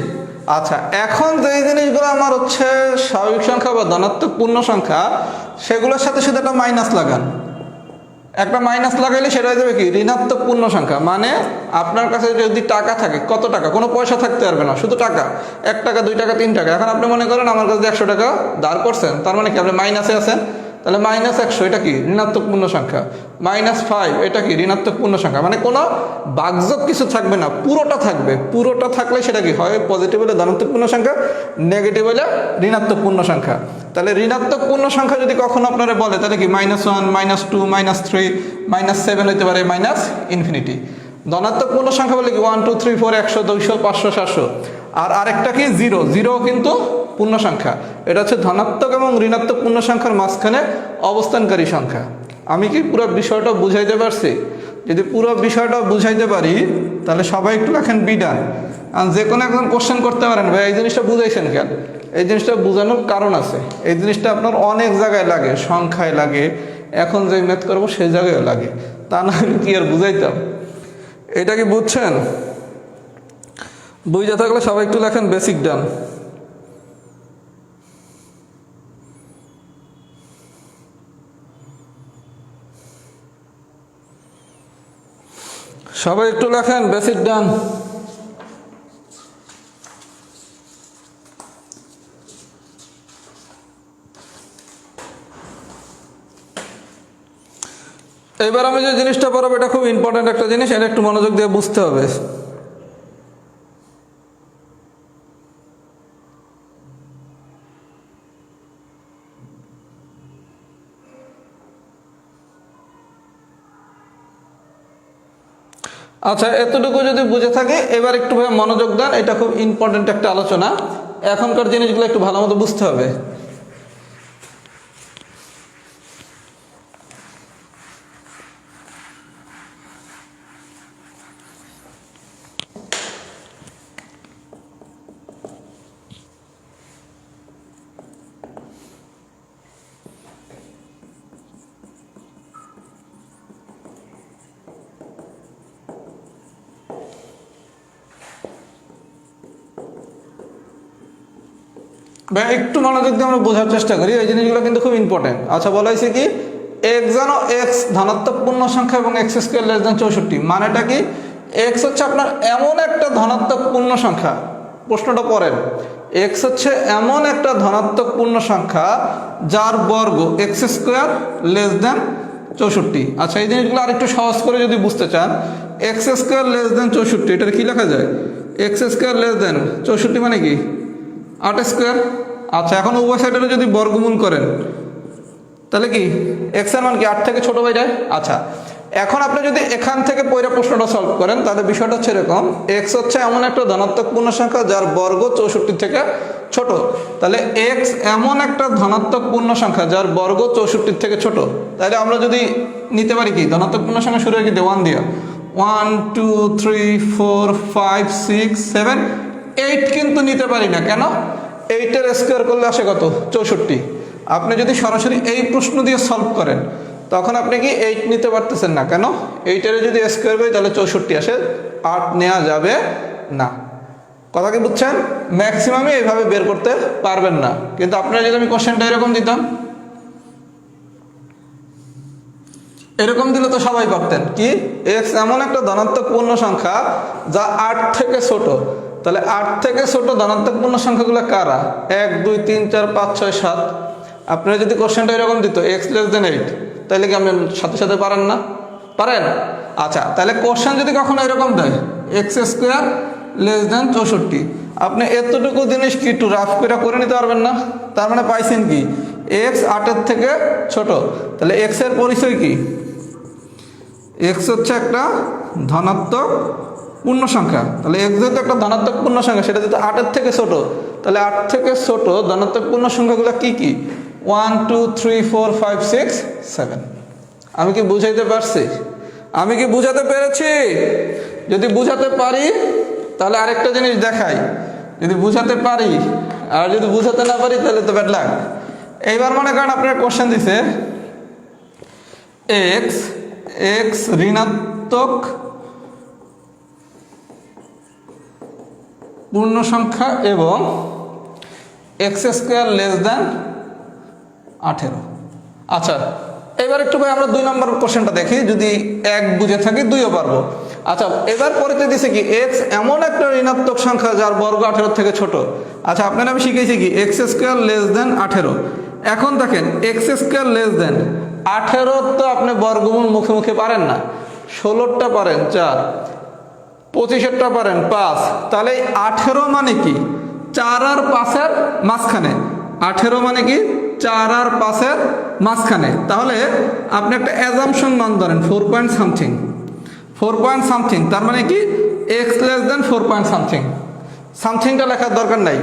আচ্ছা এখন যে জিনিসগুলো আমার হচ্ছে স্বাভাবিক সংখ্যা বা ধনাত্মক পূর্ণ সংখ্যা সেগুলোর সাথে শুধু একটা মাইনাস লাগান। একটা মাইনাস লাগাইলে সেটা হয়ে যাবে কি ঋণাত্মক পূর্ণ সংখ্যা। মানে আপনার কাছে যদি টাকা থাকে, কত টাকা? কোনো পয়সা থাকতে পারবে না, শুধু টাকা। 1 টাকা 2 টাকা 3 টাকা। এখন আপনি মনে করেন আমার কাছে 100 টাকা ধার করছেন, তার মানে কি আপনি মাইনাসে আছেন। তাহলে -100 এটা কি ঋণাত্মক পূর্ণ সংখ্যা, -5 এটা কি ঋণাত্মক পূর্ণ সংখ্যা, মানে কোনো ভাগযোগ কিছু থাকবে না, পুরোটা থাকবে। পুরোটা থাকলে সেটা কি হয়, পজিটিভ হলে ধনাত্মক পূর্ণ সংখ্যা, নেগেটিভ হলে ঋণাত্মক পূর্ণ সংখ্যা। তাহলে ঋণাত্মক পূর্ণ সংখ্যা যদি কখনো আপনারা বলে তাহলে কি -1 -2 -3 -7 হইতে পারে ∞। ধনাত্মক পূর্ণ সংখ্যা বলে কি 1 2 3 4 100 200 500 700। আর আরেকটা কি জিরো, জিরো কিন্তু পূর্ণ সংখ্যা, এটা হচ্ছে ধনাত্মক এবং ঋণাত্মক পূর্ণ সংখ্যার মাঝখানে অবস্থানকারী সংখ্যা। আমি কি পুরো বিষয়টা বুঝাইতে পারছি? যদি পুরো বিষয়টা বুঝাইতে পারি তাহলে সবাই একটু লেখেন বিডান। আর যে কোনো একজন কোশ্চেন করতে পারেন, ভাই এই জিনিসটা বুঝাইছেন কেন? এই জিনিসটা বোঝানোর কারণ আছে। এই জিনিসটা আপনার অনেক জায়গায় লাগে, সংখ্যায় লাগে, এখন যে ম্যাথ করবো সেই জায়গায় লাগে, তা না হলে কি আর বুঝাইতাম? এটা কি বুঝছেন? বুঝে থাকলে সবাই একটু লেখেন বেসিক ডান। সবাই একটু লেখেন বেসিক ডান। এবার আমি যে জিনিসটা পড়াবো এটা খুব ইম্পর্টেন্ট একটা জিনিস, এটা একটু মনোযোগ দিয়ে বুঝতে হবে। আচ্ছা, এতটুকু যদি বুঝে থাকে এবার একটু ভাই মনোযোগ দেন, এটা খুব ইম্পর্টেন্ট একটা আলোচনা। এখনকার জিনিসগুলো একটু ভালো মতো বুঝতে হবে। ভাই একটু মনোযোগ দিয়ে আমরা বোঝার চেষ্টা করি, এই জিনিসগুলো কিন্তু খুব ইম্পর্টেন্ট। আচ্ছা, বলা হয়েছে কি এক্স যেন এক্স ধনাত্মক পূর্ণ সংখ্যা এবং x² < 64। মানেটা কি, এক্স হচ্ছে আপনার এমন একটা ধনাত্মক পূর্ণ সংখ্যা, প্রশ্নটা পড়েন, এক্স হচ্ছে এমন একটা ধনাত্মক পূর্ণ সংখ্যা যার বর্গ x² < 64। আচ্ছা, এই জিনিসগুলো আরেকটু সহজ করে যদি বুঝতে চান, x² < 64 এটা কি লেখা যায়, x² < 64 মানে কি 8²। আচ্ছা, এখন উভয় সাইডে যদি বর্গমূল করেন তাহলে কি এক্স এর মান কি 8 থেকে ছোট হয়ে যায়। আচ্ছা, এখন আপনি যদি এখান থেকে পয়রা প্রশ্নটা সলভ করেন তাহলে বিষয়টা হচ্ছে এরকম, এক্স হচ্ছে এমন একটা ধনাত্মক পূর্ণ সংখ্যা যার বর্গ 64 থেকে ছোট। তাহলে এক্স এমন একটা ধনাত্মক পূর্ণ সংখ্যা যার বর্গ 64 থেকে ছোট। তাহলে আমরা যদি নিতে পারি কি ধনাত্মক পূর্ণ সংখ্যা শুরু হয় কি 1 দিয়ে, 1 2 3 4 5 6 7 8 কিন্তু নিতে পারি না। কেন? 8 এর স্কোয়ার করলে আসে কত 64। আপনি যদি সরাসরি এই প্রশ্ন দিয়ে সলভ করেন তখন আপনি কি 8 নিতে পারতেছেন না। কেন? 8 এর যদি স্কোয়ার করি তাহলে 64 আসে, 8 নেওয়া যাবে না। কথা কি বুঝছেন? ম্যাক্সিমামই এইভাবে বের করতে পারবেন না। কিন্তু আপনারা যদি আমি কোশ্চেনটা এরকম দিতাম, এরকম দিলে তো সবাই পারতেন কি এক্স এমন একটা ধনাত্মক পূর্ণ সংখ্যা যা 8 থেকে ছোট। তাহলে 8 থেকে ছোট ধনাত্মক পূর্ণ সংখ্যাগুলো কারা, 1 2 3 4 5 6 7। আপনারা যদি কোশ্চেনটা এরকম দিত x < 8, তাহলে কি আপনি সাথে সাথে পারেন না? পারেন। আচ্ছা, তাহলে কোশ্চেন যদি কখনো এরকম দেয় x² < 64, আপনি এতটুকু জিনিস কি একটু রাফ করে নিতে পারবেন না? তার মানে পাইছেন কি x 8 এর থেকে ছোট। তাহলে x এর পরিচয় কি, x হচ্ছে একটা ধনাত্মক পূর্ণ সংখ্যা। তাহলে x যেহেতু একটা ধনাত্মক পূর্ণ সংখ্যা, সেটা যেহেতু 8 এর থেকে ছোট, তাহলে 8 থেকে ছোট ধনাত্মক পূর্ণ সংখ্যাগুলো কি কি 1 2 3 4 5 6 7। আমি কি বুঝাইতে পারছি? আমি কি বুঝাতে পেরেছি? যদি বুঝাতে পারি তাহলে আরেকটা জিনিস দেখাই, যদি বুঝাতে পারি, আর যদি বুঝাতে না পারি তাহলে তো ব্যাড লাক। এইবার মনে করেন আপনার কোশ্চেন দিছে x ঋণাত্মক পূর্ণ সংখ্যা এবং x² < 18। আচ্ছা, এবার একটু ভাই আমরা 2 নম্বর কোশ্চেনটা দেখি, যদি 1 বুঝে থাকি 2ও পারবো। আচ্ছা, এবার পরেতে দিছে কি x এমন একটা ঋণাত্মক সংখ্যা যার বর্গ 18 থেকে ছোট। আচ্ছা, আপনারা আমি শিখেছি কি x² < 18। এখন দেখেন এক্স স্কোয়ার লেস দেন 18 তো আপনি বর্গমূল মুখে মুখে পারেন না, 16টা পারেন 4, 25টা পারেন 5, তাহলে 18 মানে কি 4 আর 5-এর মাঝখানে, 18 মানে কি 4 আর 5-এর মাঝখানে। তাহলে আপনি একটা অ্যাজাম্পশন মান ধরেন 4 পয়েন্ট সামথিং, 4 পয়েন্ট সামথিং, তার মানে কি x less than 4 point something. সামথিংটা লেখার দরকার নাই,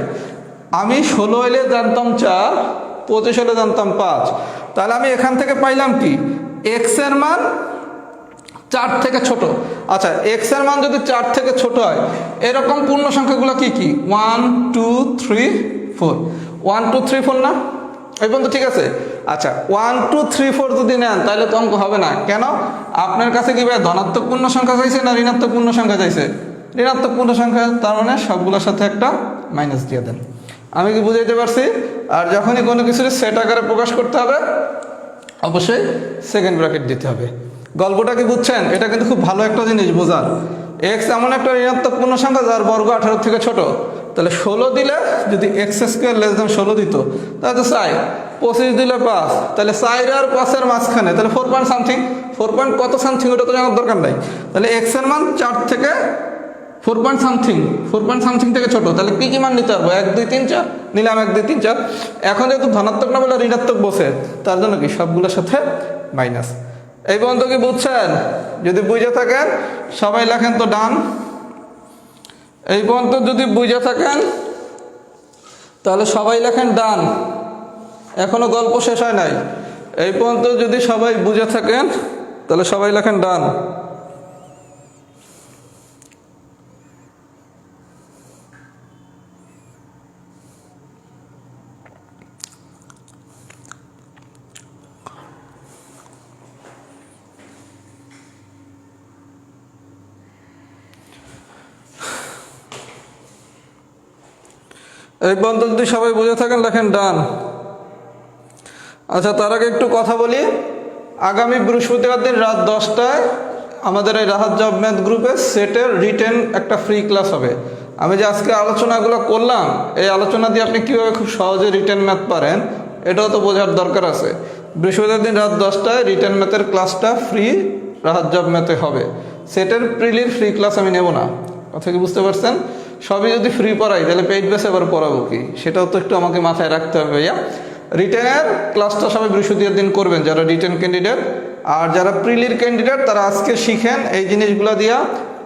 আমি 16 হলে জানতাম 4, 25 হলে জানতাম 5, তাহলে আমি এখান থেকে পাইলাম কি এক্স এর মান 4 থেকে ছোট। আচ্ছা এক্স এর মান যদি 4 থেকে ছোট হয় এরকম পূর্ণ সংখ্যাগুলো কি কি 1 2 3 4, 1 2 3 4 না, এই পর্যন্ত ঠিক আছে। আচ্ছা 1 2 3 4 যদি নেন তাহলে তো অঙ্ক হবে না, কেন আপনার কাছে কি ভাই ধনাত্মক পূর্ণ সংখ্যা চাইছে না ঋণাত্মক পূর্ণ সংখ্যা চাইছে, ঋণাত্মক পূর্ণ সংখ্যা, তার মানে সবগুলোর সাথে একটা মাইনাস দিয়ে দেন। আমি কি বুঝাইতে পারছি? আর যখনই কোনো কিছু সেট আকারে প্রকাশ করতে হবে অবশ্যই সেকেন্ড ব্র্যাকেট দিতে হবে। গল্পটা কি বুঝছেন? এটা কিন্তু খুব ভালো একটা জিনিস বোঝার। এক্স এমন একটা ঋণাত্মক পূর্ণ সংখ্যা যার বর্গ 18 থেকে ছোট, তাহলে 16 দিলে যদি এক্স স্কোয়ার লেস দেন 16 দিত তাহলে তো 4, 25 দিলে 5, তাহলে 4 আর 5-এর মাঝখানে, তাহলে 4 পয়েন্ট সামথিং, 4 পয়েন্ট কত সামথিং ওটা তো জানার দরকার নাই। তাহলে এক্স এর মান 4 থেকে 4 পয়েন্ট সামথিং, 4 পয়েন্ট সামথিং থেকে ছোট, তাহলে কি কি মান নিতে পারবো 1 2 3 4 নিলাম, 1 2 3 4। এখন যেহেতু ধনাত্মক না বলে ঋণাত্মক বসে, তার জন্য কি সবগুলোর সাথে মাইনাস। এই পর্যন্ত কি বুঝছেন? যদি বুঝে থাকেন সবাই লেখেন তো ডান। এই পর্যন্ত যদি বুঝে থাকেন তাহলে সবাই লেখেন ডান, এখনো গল্প শেষ হয় নাই। এই পর্যন্ত যদি সবাই বুঝে থাকেন তাহলে সবাই লেখেন ডান। এই পর্যন্ত যদি সবাই বুঝে থাকেন লেখেন ডান। আচ্ছা তার আগে একটু কথা বলি, আগামী বৃহস্পতিবার দিন রাত 10টায় আমাদের এই রাহাত জব ম্যাথ গ্রুপে সেটের রিটেন একটা ফ্রি ক্লাস হবে। আমি যে আজকে আলোচনাগুলো করলাম এই আলোচনা দিয়ে আপনি কীভাবে খুব সহজে রিটেন ম্যাথ পারেন এটাও তো বোঝার দরকার আছে। বৃহস্পতিবার দিন রাত 10টায় রিটেন ম্যাথের ক্লাসটা ফ্রি রাহাত জব ম্যাথে হবে। সেটের প্রিলির ফ্রি ক্লাস আমি নেব না, কথা কি বুঝতে পারছেন? সবই যদি ফ্রি পড়াই তাহলে পেইড বেসে আবার পড়াবো কি, সেটাও তো একটু আমাকে মাথায় রাখতে হবে ভাইয়া। রিটেনের ক্লাসটা সবাই বৃহস্পতিবার দিন করবেন যারা রিটেন ক্যান্ডিডেট, আর যারা প্রিলির ক্যান্ডিডেট তারা আজকে শিখেন এই জিনিসগুলো দিয়া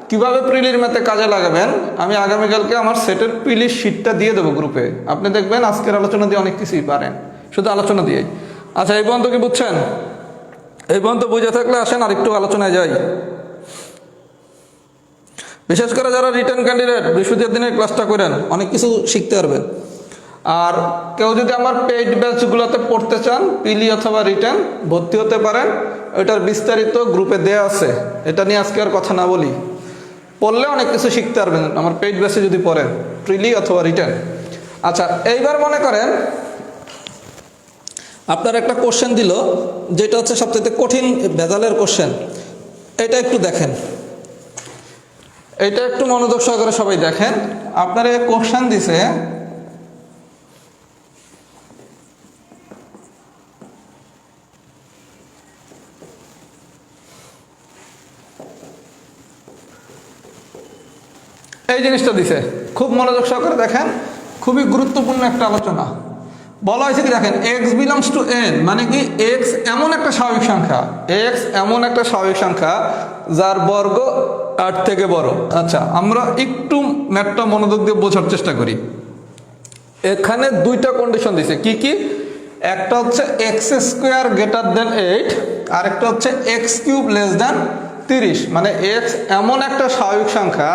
কিভাবে প্রিলির ম্যাথে কাজে লাগাবেন। আমি আগামীকালকে আমার সেটের প্রিলির শিটটা দিয়ে দেবো গ্রুপে, আপনি দেখবেন আজকের আলোচনা দিয়ে অনেক কিছুই পারেন শুধু আলোচনা দিয়েই। আচ্ছা এই পর্যন্ত কি বুঝছেন? এই পর্যন্ত বুঝে থাকলে আসেন আরেকটু আলোচনায় যাই। বিশেষ করে যারা রিটার্ন ক্যান্ডিডেট বৃহস্পতিবার দিনের ক্লাসটা করেন অনেক কিছু শিখতে পারবেন। আর কেউ যদি আমার পেইড ব্যাচগুলোতে পড়তে চান পিলি অথবা রিটার্ন ভর্তি হতে পারেন, ওইটার বিস্তারিত গ্রুপে দেয়া আছে, এটা নিয়ে আজকে আর কথা না বলি। পড়লে অনেক কিছু শিখতে পারবেন আমার পেইড ব্যাচে যদি পড়েন প্রিলি অথবা রিটার্ন। আচ্ছা এইবার মনে করেন আপনার একটা কোশ্চেন দিল যেটা হচ্ছে সবচেয়ে কঠিন ভেজালের কোশ্চেন, এটা একটু দেখেন, এটা একটু মনোযোগ সহকারে সবাই দেখেন। আপনার এই কোশ্চেন দিছে এই জিনিসটা দিছে, খুব মনোযোগ সহকারে দেখেন, খুবই গুরুত্বপূর্ণ একটা আলোচনা। বলা হয়েছে কি দেখেন এক্স বিলংস টু এন, মানে কি এক্স এমন একটা স্বাভাবিক সংখ্যা, এক্স এমন একটা স্বাভাবিক সংখ্যা যার বর্গ 8 থেকে বড়। আচ্ছা আমরা একটু ম্যাথটা মনোযোগ দিয়ে বোঝার চেষ্টা করি। এখানে দুইটা কন্ডিশন দিছে, কি কি? একটা হচ্ছে এক্স স্কোয়ার গ্রেটার দেন 8, আর একটা হচ্ছে এক্স কিউব লেস দেন 30। মানে এক্স এমন একটা স্বাভাবিক সংখ্যা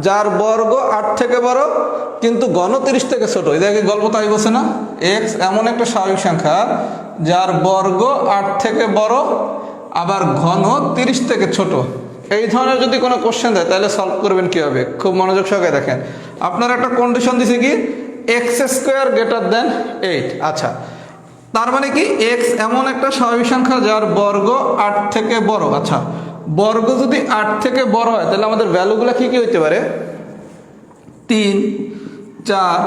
যার বর্গ 8 থেকে বড় কিন্তু ঘন 30 থেকে ছোট। এই দেখে গল্প তাই বলছে না, এক্স এমন একটা স্বাভাবিক সংখ্যা যার বর্গ 8 থেকে বড় আবার ঘন 30 থেকে ছোট। এই ধরনের যদি কোনো কোশ্চেন দেয় তাহলে সলভ করবেন কীভাবে, খুব মনোযোগ সহকারে দেখেন। আপনার একটা কন্ডিশন দিছে কি এক্স স্কোয়ার গ্রেটার দেন 8। আচ্ছা তার মানে কি এক্স এমন একটা স্বাভাবিক সংখ্যা যার বর্গ 8 থেকে বড়। আচ্ছা বর্গ যদি 8 থেকে বড় হয় তাহলে আমাদের ভ্যালুগুলো কি কি হইতে পারে? 3 4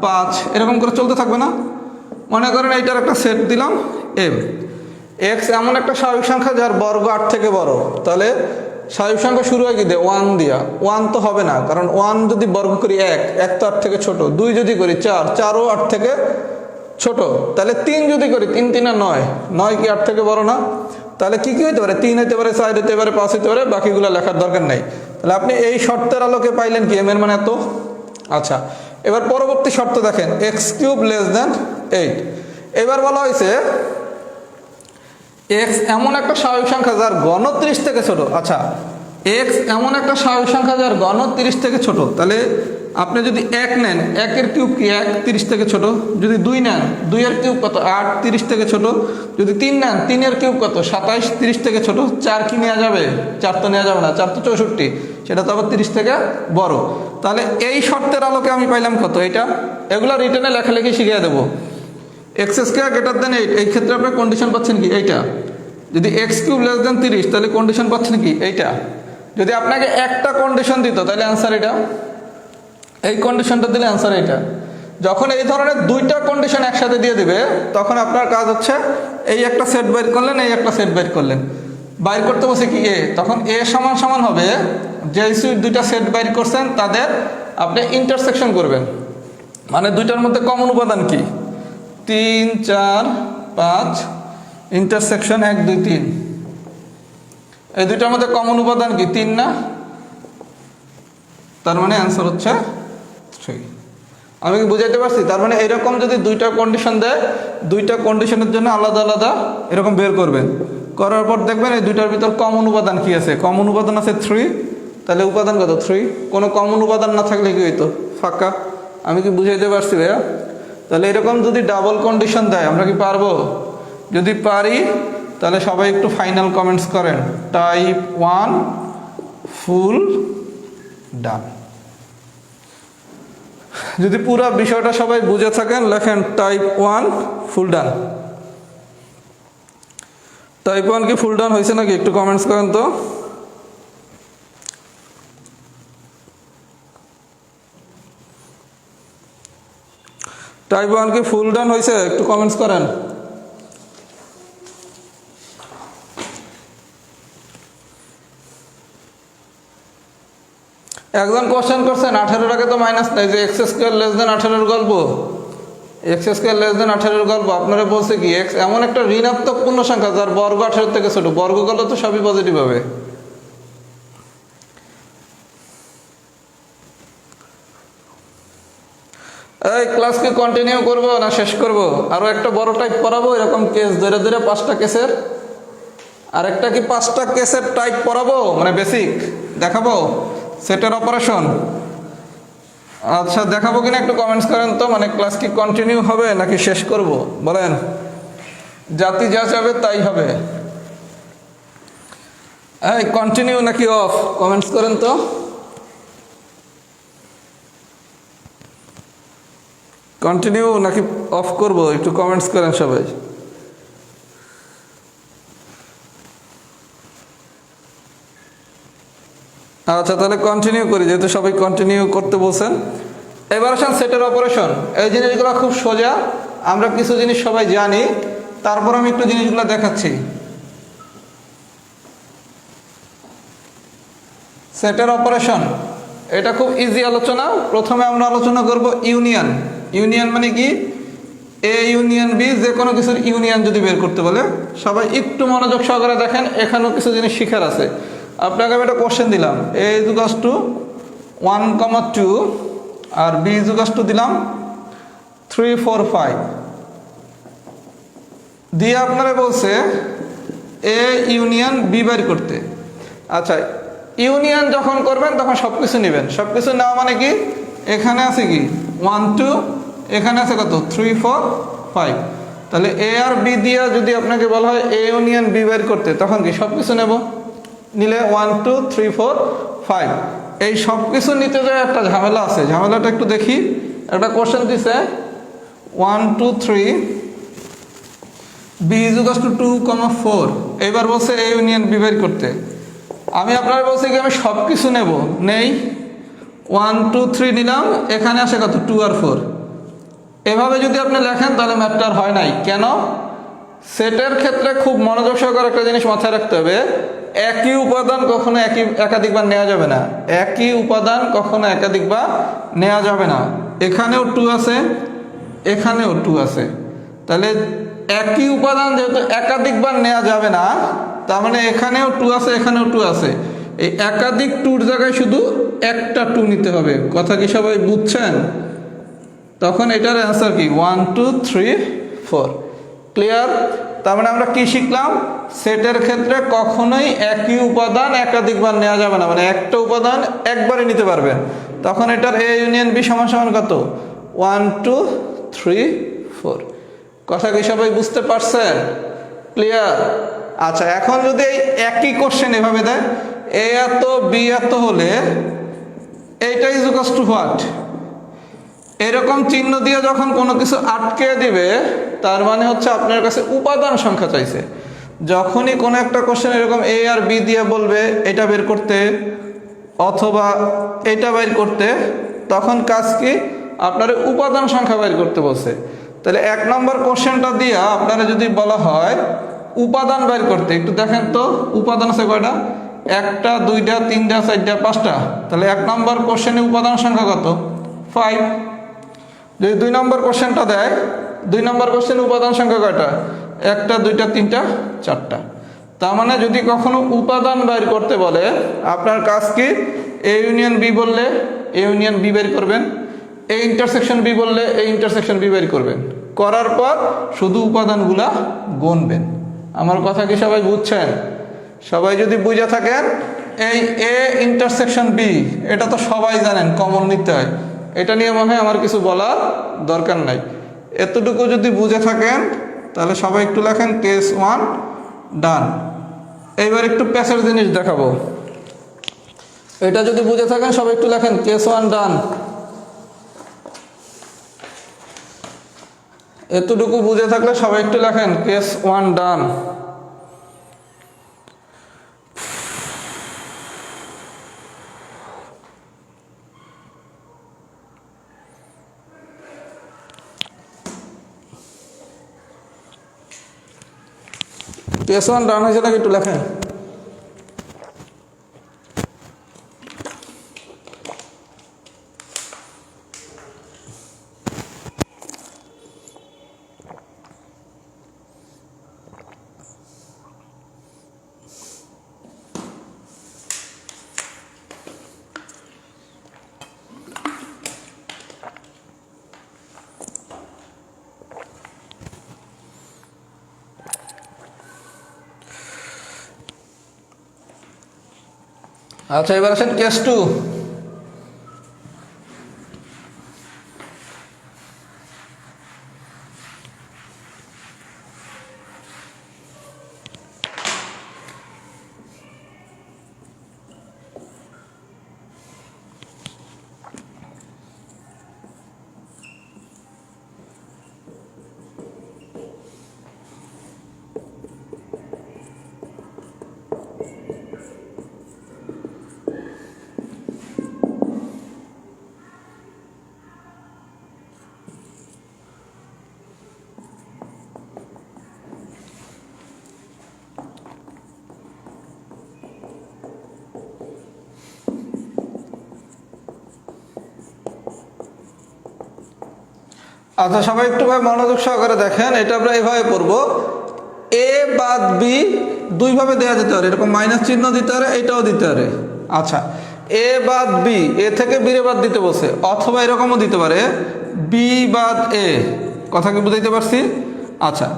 5 এরকম করে চলতে থাকবে না? মনে করেন এইটার একটা সেট দিলাম এম। এক্স এমন একটা স্বাভাবিক সংখ্যা যার বর্গ 8 থেকে বড়, তাহলে স্বাভাবিক সংখ্যা শুরু হয় কি দিয়ে? 1 দিয়া। 1 তো হবে না, কারণ 1 যদি বর্গ করি 1, 1 তো 8 থেকে ছোট। 2 যদি করি 4, 4ও 8 থেকে ছোট। তাহলে 3 যদি করি 3 3 9, 9 কি 8 থেকে বড় না? তাহলে কি কি হইতে পারে? 3 হইতে পারে, 4 হইতে পারে, 5 হইতে পারে, বাকিগুলো লেখার দরকার নাই। তাহলে আপনি এই শর্তের আলোকে পাইলেন কি এম এর মানে এত। আচ্ছা, এবার পরবর্তী শর্ত দেখেন, x³ <8। এবার বলা হয়েছে x এমন একটা স্বাভাবিক সংখ্যা যার ঘন 30 থেকে ছোট। আচ্ছা, x এমন একটা স্বাভাবিক সংখ্যা যার ঘন 30 থেকে ছোট, তাহলে আপনি যদি 1 নেন, 1 এর কিউব কি 1, 30 থেকে ছোট। যদি 2 নেন, 2 এর কিউব কত 8, 30 থেকে ছোট। যদি 3 নেন, 3 এর কিউব কত 27, 30 থেকে ছোট। 4 কি নেওয়া যাবে? 4 তো নেওয়া যাবে না, 4 তো 64, সেটা তো আবার 30 থেকে বড়। তাহলে এই শর্তের আলোকে আমি পাইলাম কত? এটা। এগুলো রিটেনে লেখালেখি শিখিয়ে দেবো। x² > 8, এই ক্ষেত্রে আপনি কন্ডিশন পাচ্ছেন কি? এইটা। যদি x³ < 30, তাহলে কন্ডিশন পাচ্ছেন কি? এইটা। যদি আপনাকে একটা কন্ডিশন দিত, তাহলে অ্যান্সার এটা। এই কন্ডিশনটা দিলে অ্যান্সার এইটা। যখন এই ধরনের দুইটা কন্ডিশন একসাথে দিয়ে দিবে, তখন আপনার কাজ হচ্ছে এই একটা সেট বাইর করলেন, এই একটা সেট বাইর করলেন। বাইর করতে বসে কি এ, তখন এ সমান সমান হবে যে দুইটা সেট বাইর করছেন তাদের আপনি ইন্টারসেকশন করবেন। মানে দুইটার মধ্যে কমন উপাদান কি? 3 4 5, ইন্টারসেকশন 1 2 3। এই দুইটার মধ্যে কমন উপাদান কি? 3 না? তার মানে অ্যান্সার হচ্ছে 3। আমি কি বুঝাইতে পারছি? তার মানে এরকম যদি দুইটা কন্ডিশন দেয়, দুইটা কন্ডিশনের জন্য আলাদা আলাদা এরকম বের করবেন। করার পর দেখবেন এই দুইটার ভিতর কমন উপাদান কি আছে। কমন উপাদান আছে 3, তাহলে উপাদান কত? 3। কোনো কমন উপাদান না থাকলে কি হইতো? ফাঁকা। আমি কি বুঝাইতে পারছি ভাইয়া? তাহলে এরকম যদি ডাবল কন্ডিশন দেয়, আমরা কি পারবো? যদি পারি, তাহলে সবাই একটু ফাইনাল কমেন্টস করেন, টাইপ 1 ফুল ডান। যদি পুরো বিষয়টা সবাই বুঝে থাকেন, লেখেন টাইপ 1 ফুল ডান। টাইপ 1 কি ফুল ডান হয়েছে নাকি? একটু কমেন্টস করেন তো। টাইপ 1 কি ফুল ডান হয়েছে? একটু কমেন্টস করেন। একজন কোশ্চেন করছেন 18 আগে তো মাইনাস নাই, যে x² < 18 গল্প। x² < 18 গল্প আপনারা বলছে কি x এমন একটা ঋণাত্মক পূর্ণ সংখ্যা যার বর্গ 18 থেকে ছোট। বর্গ করলে তো সবই পজিটিভ হবে। এই ক্লাস কি কন্টিনিউ করব না শেষ করব? আরো একটা বড় টাইপ পড়াবো, এরকম কেস ধরে ধরে 5টা কেসের। আর একটা কি 5টা কেসের টাইপ পড়াবো, মানে বেসিক দেখাবো, সেটের অপারেশন। আচ্ছা, দেখাবো কিনা একটু কমেন্টস করেন তো। মানে ক্লাস কি কন্টিনিউ হবে নাকি শেষ করব? বলেন। জাতি যা চাবে তাই হবে। এই কন্টিনিউ নাকি অফ? কমেন্টস করেন তো। কন্টিনিউ নাকি অফ করব? একটু কমেন্টস করেন সবাই। আচ্ছা, তাহলে কন্টিনিউ করি, যেহেতু সবাই কন্টিনিউ করতে বলছেন। এবার আসেন সেটের অপারেশন। এই জিনিসগুলো খুব সোজা, আমরা কিছু জিনিস সবাই জানি, তারপর আমি একটু জিনিসগুলো দেখাচ্ছি। সেটের অপারেশন এটা খুব ইজি আলোচনা। প্রথমে আমরা আলোচনা করব ইউনিয়ন। ইউনিয়ন মানে কি? এ ইউনিয়ন বি, যে কোনো কিছুর ইউনিয়ন যদি বের করতে বলে, সবাই একটু মনোযোগ সহকারে দেখেন, এখানেও কিছু জিনিস শিখার আছে। আপনাকে আমি একটা কোশ্চেন দিলাম, a = 1, 2 আর b = দিলাম 3 4 5 দিয়ে আপনারা বলছে a ইউনিয়ন b বের করতে। আচ্ছা, ইউনিয়ন যখন করবেন তখন সবকিছু নেবেন। সবকিছু নেওয়া মানে কি? এখানে আছে কি 1 2, এখানে আছে কত 3 4 5। তাহলে a আর b দিয়ে যদি আপনাকে বলা হয় a ইউনিয়ন b বের করতে, তখন কি সবকিছু নেব। নিলে 1 2 3 4 5। এই সব কিছু নিতে যায় একটা ঝামেলা আছে। ঝামেলাটা একটু দেখি। একটা কোশ্চেন দিছে 1 2 3 b = 2, 4। এবার বলছে a ইউনিয়ন b বের করতে। আমি আপনারা বলছি কি আমি সব কিছু নেব, নেই 1 2 3 নিলাম, এখানে আসে কত 2 আর 4। এভাবে যদি আপনি লেখেন তাহলে ম্যাথটা আর হয় নাই। কেন? সেটের ক্ষেত্রে খুব মনোযোগ সহকারে একটা জিনিস মাথায় রাখতে হবে, একই উপাদান কখনো একাধিকবার নেওয়া যাবে না। একই উপাদান কখনো একাধিকবার নেওয়া যাবে না। এখানেও 2 আছে, এখানেও 2 আছে, তাহলে একই উপাদান যেহেতু একাধিকবার নেওয়া যাবে না, তার মানে এখানেও 2 আছে, এখানেও 2 আছে। এই একাধিক 2-র জায়গায় শুধু একটা 2 নিতে হবে। কথা কি সবাই বুঝছেন? তখন এটার অ্যান্সার কি 1 2 3 4। ক্লিয়ার? তার মানে আমরা কি শিখলাম? সেটের ক্ষেত্রে কখনোই একই উপাদান একাধিকবার নেওয়া যাবে না, মানে একটা উপাদান একবারে নিতে পারবেন। তখন এটার এ ইউনিয়ন বি সমান সমান কত? 1 2 3 4। কথা কি সবাই বুঝতে পারছেন? ক্লিয়ার? আচ্ছা, এখন যদি এই একই কোশ্চেন এভাবে দেয়, এ এত বি এত হলে এইটা ইজ ইকুয়ালস টু হোয়াট? এরকম চিহ্ন দিয়ে যখন কোনো কিছু আটকে দিবে, তার মানে হচ্ছে আপনার কাছে উপাদান সংখ্যা চাইছে। যখনই কোনো একটা কোশ্চেন এরকম এ আর বি দিয়ে বলবে এটা বের করতে অথবা এটা বের করতে, তখন কাজ কি? আপনার উপাদান সংখ্যা বের করতে বলছে। তাহলে 1 নম্বর কোশ্চেনটা দিয়ে আপনারা যদি বলা হয় উপাদান বের করতে, একটু দেখেন তো উপাদান আছে কয়টা? 1টা 2টা 3টা 4টা 5টা। তাহলে 1 নম্বর কোশ্চেনে উপাদান সংখ্যা কত? 5। যদি 2 নম্বর কোশ্চেনটা দেয়, 2 নম্বর কোশ্চেনে উপাদান সংখ্যা কয়টা? 1টা 2টা 3টা 4টা। তার মানে যদি কখনো উপাদান বের করতে বলে, আপনার কাজ কি? এ ইউনিয়ন বি বললে এ ইউনিয়ন বি বের করবেন, এ ইন্টারসেকশন বি বললে এই ইন্টারসেকশন বি বের করবেন। করার পর শুধু উপাদানগুলা গুনবেন। আমার কথা কি সবাই বুঝছেন? সবাই যদি বুঝে থাকেন, এই এ ইন্টারসেকশন বি এটা তো সবাই জানেন, কমন নিতে হয়। এটা নিয়ে মনে হয় আমার কিছু বলার দরকার নাই। এতটুকু যদি বুঝে থাকেন তাহলে সবাই একটু লেখেন কেস 1 ডান। এইবার একটু প্যাসের জিনিস দেখাবো। এটা যদি বুঝে থাকেন সবাই একটু লেখেন কেস 1 ডান। এতটুকু বুঝে থাকলে সবাই একটু লেখেন কেস 1 ডান। কেস 1 ডান হয়েছে নাকি একটু লেখেন। আচ্ছা, এবার আসেন কেস 2। আচ্ছা, সবাই একটু ভাই মনোযোগ সহকারে দেখেন। এটা আমরা এভাবে পড়বো, এ বাদ বি দুইভাবে দেওয়া যেতে পারে, এরকম মাইনাস চিহ্ন দিতে পারে, এটাও দিতে পারে। আচ্ছা, এ বাদ বি, এ থেকে বি রে বাদ দিতে বসে, অথবা এরকমও দিতে পারে বি বাদ এ। কথা কি বুঝাইতে পারছি? আচ্ছা,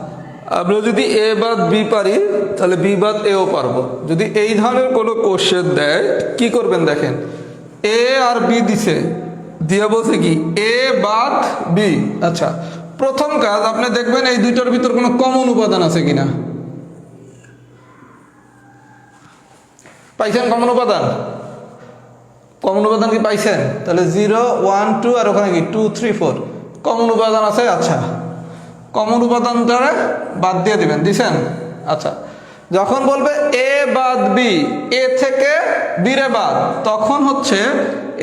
আমরা যদি এ বাদ বি পারি তাহলে বি বাদ এও পারবো। যদি এই ধরনের কোনো কোশ্চেন দেয় কি করবেন দেখেন, এ আর বি দিছে, দিয়ে বলছে কি এ বাদ বি। আচ্ছা, প্রথম কাজ আপনি দেখবেন এই দুইটার ভিতর কোনো কমন উপাদান আছে কিনা। পাইছেন কমন উপাদান? কমন উপাদান কি পাইছেন? তাহলে 0 1 2 আর ওখানে কি 2 3 4 কমন উপাদান আছে। আচ্ছা, কমন উপাদানটা বাদ দিয়ে দিবেন, দিছেন? আচ্ছা, যখন বলবে এ বাদ বি, এ থেকে বি রে বাদ, তখন হচ্ছে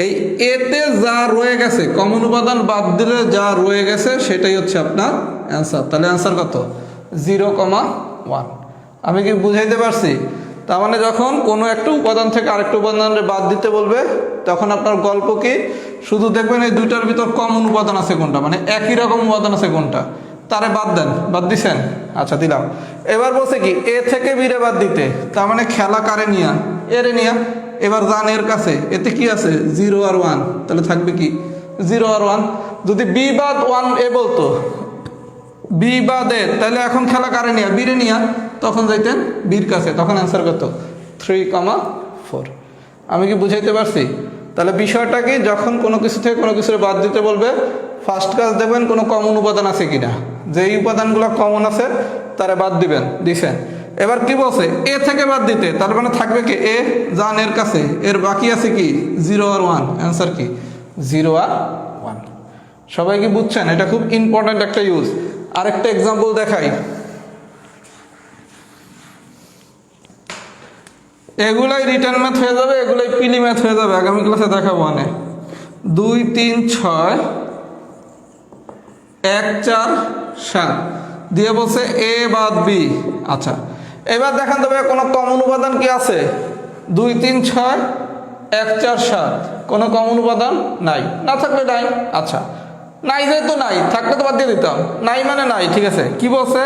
এই এতে যা রয়ে গেছে কমন উপাদান বাদ দিলে যা রয়ে গেছে সেটাই হচ্ছে আপনার অ্যান্সার। তাহলে অ্যান্সার কত? 0,1। আমি কি বুঝাইতে পারছি? তার মানে যখন কোনো একটা উপাদান থেকে আরেকটা উপাদানের বাদ দিতে বলবে তখন আপনার গল্প কি, শুধু দেখবেন এই দুইটার ভিতর কমন উপাদান আছে কোনটা, মানে একই রকম উপাদান আছে কোনটা, তারে বাদ দেন। বাদ দিছেন? আচ্ছা দিলাম। এবার বলছে কি এ থেকে বি রে বাদ দিতে, তার মানে খেলা কারে নিয়া? এরে নিয়া। এবার যান এর কাছে, এতে কি আছে? 0 আর 1, তাহলে থাকবে কি 0 আর 1। যদি বি বাদ 1 এ বলতো বি বাদ এ, তাহলে এখন খেলা কারে নিয়া? বি রে নিয়া, তখন যাইতেন বির কাছে, তখন অ্যান্সার কত? 3,4। আমি কি বুঝাইতে পারছি? তাহলে বিষয়টা কি, যখন কোনো কিছু থেকে কোনো কিছুর বাদ দিতে বলবে ফার্স্ট কাজ দেখবেন কোনো কমন উপাদান আছে কিনা, যেই উপাদানগুলো কমন আছে তারা বাদ দিবেন। দিছেন? এবার কি বলছে? এ থেকে বাদ দিতে, তার মানে থাকবে কি এ, যান এর কাছে, এর বাকি আছে কি 0 আর 1, অ্যান্সার কি 0 আর 1। সবাই কি বুঝছেন? এটা খুব ইম্পর্ট্যান্ট একটা ইউজ। আরেকটা এক্সাম্পল দেখাই। এগুলাই রিটার্ন ম্যাথ হয়ে যাবে, এগুলাই পিলি ম্যাথ হয়ে যাবে, আগামী ক্লাসে দেখাবো। 2, 3, 6, 1, 4, 7 দিয়ে বলছে এ বাদ বি। আচ্ছা এবার দেখান তবে কোনো কমন উপাদান কি আছে? 2, 3, 6, 1, 4, 7 কোনো কমন উপাদান নাই, না থাকলে নাই। আচ্ছা নাই, যেহেতু নাই, থাকলে তো বাদ দিয়ে দিতাম। নাই মানে নাই, ঠিক আছে। কি বলছে?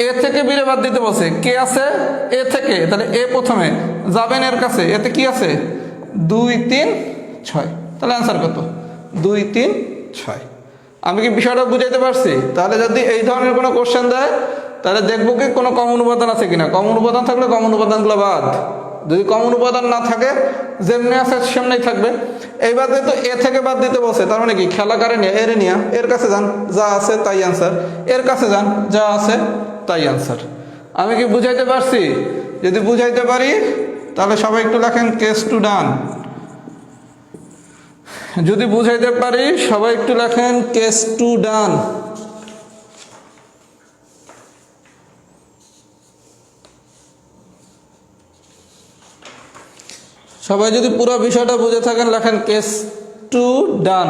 এ থেকে বিরে বাদ দিতে বলছে। কে আছে এ থেকে? তাহলে এ প্রথমে যাবেন এর কাছে, এতে কি আছে 2, 3, 6, তাহলে অ্যান্সার কত? 2, 3, 6। আমি কি বিষয়টা বুঝাইতে পারছি? তাহলে যদি এই ধরনের কোনো কোশ্চেন দেয় তাহলে দেখবো কি কোনো কমন উপাদান আছে কিনা। কমন উপাদান থাকলে কমন উপাদানগুলো বাদ, যদি কমন উপাদান না থাকে যেমনি আছে সেমনি থাকবে। এইবার যেহেতু এ থেকে বাদ দিতে বলছে, তার মানে কি খেলা কারে নিয়ে? এর নিয়া, এর কাছে যান, যা আছে তাই অ্যান্সার। এর কাছে যান, যা আছে তাই অ্যান্সার। আমি কি বুঝাইতে পারছি? যদি বুঝাইতে পারি তাহলে সবাই একটু লেখেন কেস টু ডান। যদি বুঝাইতে পারি সবাই একটু লেখেন কেস টু ডান। সবাই যদি পুরো বিষয়টা বুঝে থাকেন লেখেন কেস টু ডান।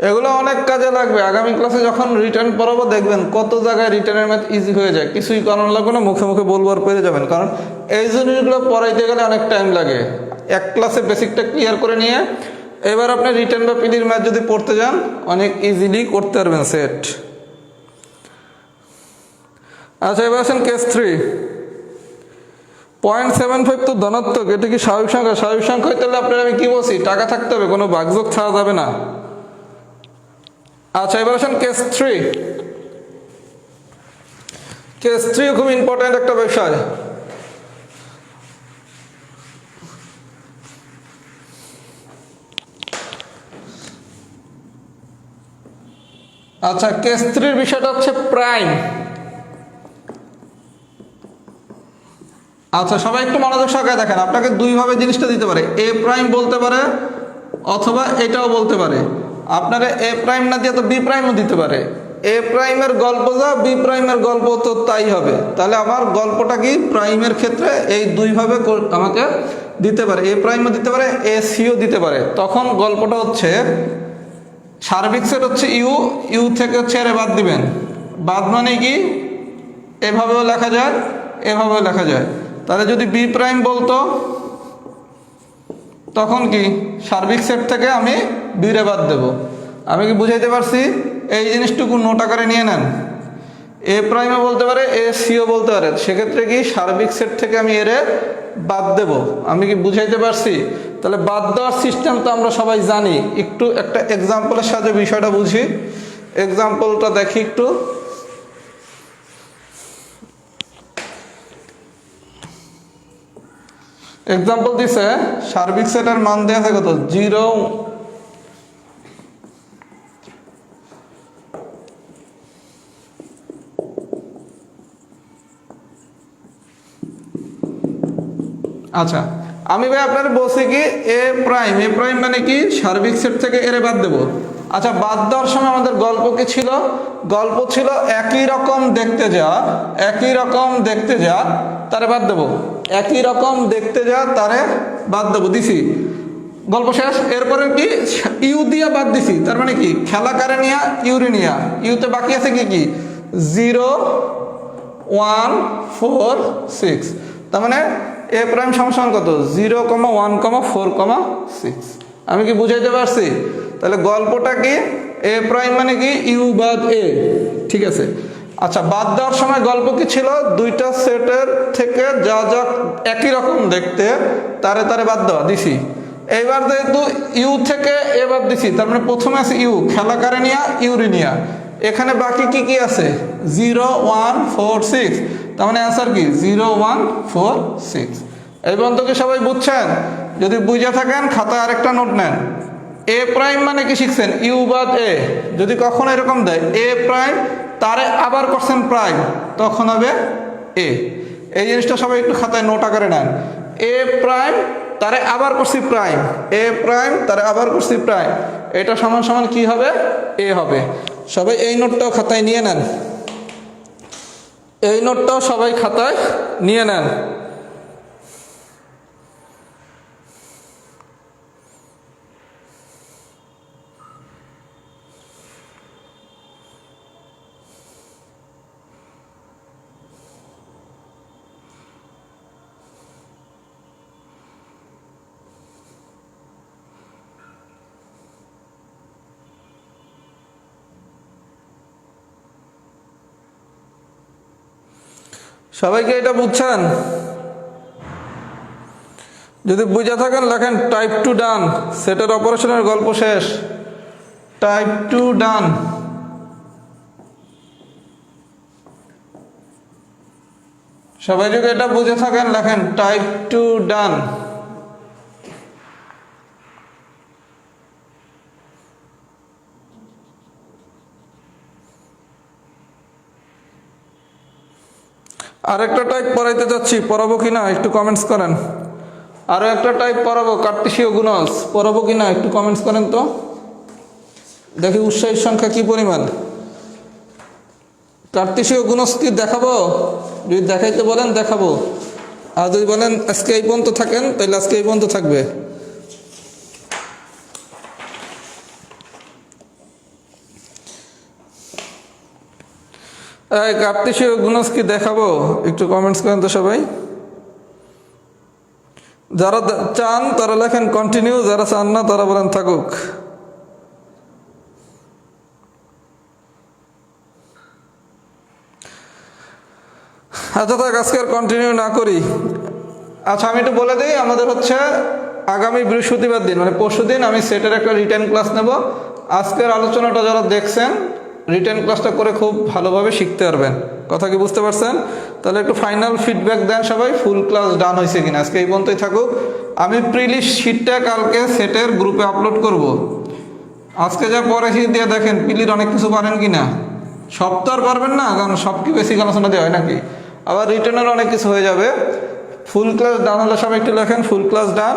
এগুলো অনেক কাজে লাগবে। আগামী ক্লাসে যখন রিটার্ন পড়াবো দেখবেন কত জায়গায় রিটার্নের ম্যাথ ইজি হয়ে যায়, কিছুই করানো লাগবে না, মুখে মুখে বলবার পেরে যাবেন। কারণ এই জিনিসগুলো পড়াইতে গেলে অনেক টাইম লাগে। এক ক্লাসে বেসিকটা ক্লিয়ার করে নিয়ে এবার আপনি রিটার্ন বা পিলির ম্যাথ যদি পড়তে যান অনেক ইজিলি করতে পারবেন সেট। আচ্ছা এবার আসেন কেস 3। 0.75 তো ধনাত্মক, এটা কি স্বাভাবিক সংখ্যা? স্বাভাবিক সংখ্যা হইতে হলে আপনার আমি কি বলছি, টাকা থাকতে হবে, কোনো ভাগযোগ ছাড়া যাবে না। আচ্ছা এবার আসেন কেস 3। কেস 3 খুব ইম্পর্টেন্ট একটা বিষয়। আচ্ছা কেস 3 এর বিষয়টা হচ্ছে প্রাইম। আচ্ছা সবাই একটু মনোযোগ সহকারে দেখেন, আপনাকে দুইভাবে জিনিসটা দিতে পারে, এ প্রাইম বলতে পারে অথবা এটাও বলতে পারে। আপনারা এ প্রাইম না দিয়ে তো বি প্রাইমও দিতে পারে। এ প্রাইমের গল্প যা, বি প্রাইমের গল্প তো তাই হবে। তাহলে আমার গল্পটা কি, প্রাইমের ক্ষেত্রে এই দুইভাবে আমাকে দিতে পারে, এ প্রাইমও দিতে পারে, এ সিও দিতে পারে। তখন গল্পটা হচ্ছে সার্বিক সেট হচ্ছে ইউ, ইউ থেকে হচ্ছে এর বাদ দিবেন। বাদ মানে কি, এভাবেও লেখা যায়, এভাবেও লেখা যায়। তাহলে যদি বি প্রাইম বলতো তখন কি সার্বিক সেট থেকে আমি বি রে বাদ দেব। আমি কি বুঝাইতে পারছি? এই জিনিসটুকু নোট আকারে নিয়ে নেন। এ প্রাইমও বলতে পারে, এ সিও বলতে পারে, সেক্ষেত্রে কি সার্বিক সেট থেকে আমি এর বাদ দেব। আমি কি বুঝাইতে পারছি? তাহলে বাদ দেওয়ার সিস্টেম তো আমরা সবাই জানি। একটু একটা এক্সাম্পলের সাথে বিষয়টা বুঝি। এক্সাম্পলটা দেখি একটু। এক্সাম্পল দিছে সার্বিক সেটের মান দেওয়া আছে কত 0। আচ্ছা আমি ভাই আপনার বলছি কি এ প্রাইম মানে কি সার্বিক সেট থেকে এর বাদ দেব। আচ্ছা বাদ দেওয়ার সময় আমাদের গল্প কি ছিল? গল্প ছিল একই রকম দেখতে যা তারে বাদ দেব, একই রকম দেখতে যা তারে বাদ দেব দিছি, গল্প শেষ। এরপরে কি ইউ দিয়া বাদ দিছি, তার মানে কি খেলা কারেনিয়া ইউরেনিয়া, ইউতে বাকি আছে কি কি 0 1 4 6, তার মানে এ প্রাইম সমান কত 0, 1, 4, 6। আমি কি বুঝাইতে পারছি? তাহলে গল্পটা কি এ প্রাইম মানে কি ইউ বাদ এ, ঠিক আছে। আচ্ছা বাদ দেওয়ার সময় গল্প কি ছিল? দুইটা সেটের থেকে যা যা একই রকম দেখতে তারে বাদ দেওয়া দিছি। এইবার যেহেতু ইউ থেকে এ বাদ দিছি, তার মানে প্রথমে আছে ইউ খেলা কারেনিয়া ইউরেনিয়া, এখানে বাকি কি কি আছে 0 1 4 6, তার মানে অ্যান্সার কি 0 1 4 6। এই পর্যন্ত কি সবাই বুঝছেন? যদি বুঝে থাকেন খাতায় আরেকটা নোট নেন। এ প্রাইম মানে কি শিখছেন ইউ বাদ এ, যদি কখনো এরকম দেয় এ প্রাইম তারে আবার করছেন প্রাইম তখন হবে এ। এই জিনিসটা সবাই একটু খাতায় নোট আকারে নেন। এ প্রাইম তারে আবার করছি প্রাইম, এ প্রাইম তারে আবার করছি প্রাইম, এটা সমান সমান কি হবে এ হবে। সবাই এই নোটটাও খাতায় নিয়ে নেন, এই নোটটাও সবাই খাতায় নিয়ে নেন। সবাইকে এটা বুঝছেন? যদি বুঝে থাকেন লেখেন টাইপ 2 ডান, সেটের অপারেশনের গল্প শেষ, টাইপ 2 ডান। সবাই যদি এটা বুঝে থাকেন লেখেন টাইপ 2 ডান। আরেকটা টাইপ পড়াইতে যাচ্ছি, পড়াবো কিনা একটু কমেন্টস করেন। আরো একটা টাইপ পড়াবো কার্টেসীয় গুণজ, পড়াবো কিনা একটু কমেন্টস করেন তো দেখি উৎসাহীর সংখ্যা কি পরিমাণ। কার্টেসীয় গুণজ কি দেখাবো? যদি দেখাইতে বলেন দেখাবো, আর যদি বলেন আজকে এই পর্যন্ত থাকেন তাহলে আজকে এই পর্যন্ত থাকবে। এই কার্টেসীয় গুণজ কি দেখাবো একটু কমেন্টস করেন তো সবাই। যারা চান তারা লেখেন কন্টিনিউ, যারা চান না তারা বলেন থাকুক। আচ্ছা থাক, আজকে আর কন্টিনিউ না করি। আচ্ছা আমি একটু বলে দিই, আমাদের হচ্ছে আগামী বৃহস্পতিবার দিন মানে পরশু দিন আমি সেটের একটা রিটেন ক্লাস নেব। আজকের আলোচনাটা যারা দেখছেন রিটেন ক্লাসটা করে খুব ভালোভাবে শিখতে পারবেন। কথা কি বুঝতে পারছেন? তাহলে একটু ফাইনাল ফিডব্যাক দেন সবাই, ফুল ক্লাস ডান হয়েছে কিনা। আজকে এই পর্যন্তই থাকুক। আমি প্রিলিশ শিটটা কালকে সেটের গ্রুপে আপলোড করব। আজকে যা পড়েছি দিয়ে দেখেন পিলির অনেক কিছু পারেন কিনা। সব তো আর পারবেন না, কারণ সব কি বেসিক আলোচনা দেওয়া হয় নাকি। আবার রিটেনের অনেক কিছু হয়ে যাবে। ফুল ক্লাস ডান হলে সবাই একটু লেখেন ফুল ক্লাস ডান।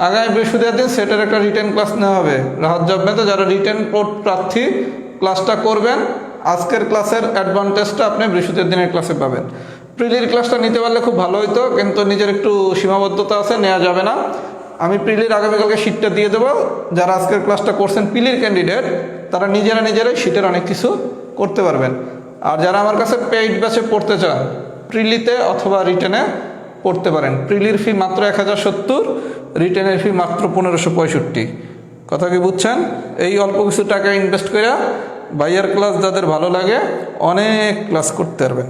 আগামী বৃহস্পতিবার দিন সেটের একটা রিটেন ক্লাস নেওয়া হবে রাহাত জব মেতে। যারা রিটেন প্রার্থী ক্লাসটা করবেন, আজকের ক্লাসের অ্যাডভান্টেজটা আপনি বৃহস্পতিবার দিনের ক্লাসে পাবেন। প্রিলির ক্লাসটা নিতে পারলে খুব ভালো হতো, কিন্তু নিজের একটু সীমাবদ্ধতা আছে, নেওয়া যাবে না। আমি প্রিলির আগামীকালকে শিটটা দিয়ে দেবো। যারা আজকের ক্লাসটা করছেন প্রিলির ক্যান্ডিডেট, তারা নিজেরাই শিটের অনেক কিছু করতে পারবেন। আর যারা আমার কাছে পেইড ব্যাচে পড়তে চান, প্রিলিতে অথবা রিটেনে পড়তে পারেন। প্রিলির ফি মাত্র 1070, রিটেনের ফি মাত্র 1565। কথা কি বুঝছেন? এই অল্প কিছু টাকা ইনভেস্ট করে ভাইয়ার ক্লাস যাদের ভালো লাগে অনেক ক্লাস করতে পারবেন।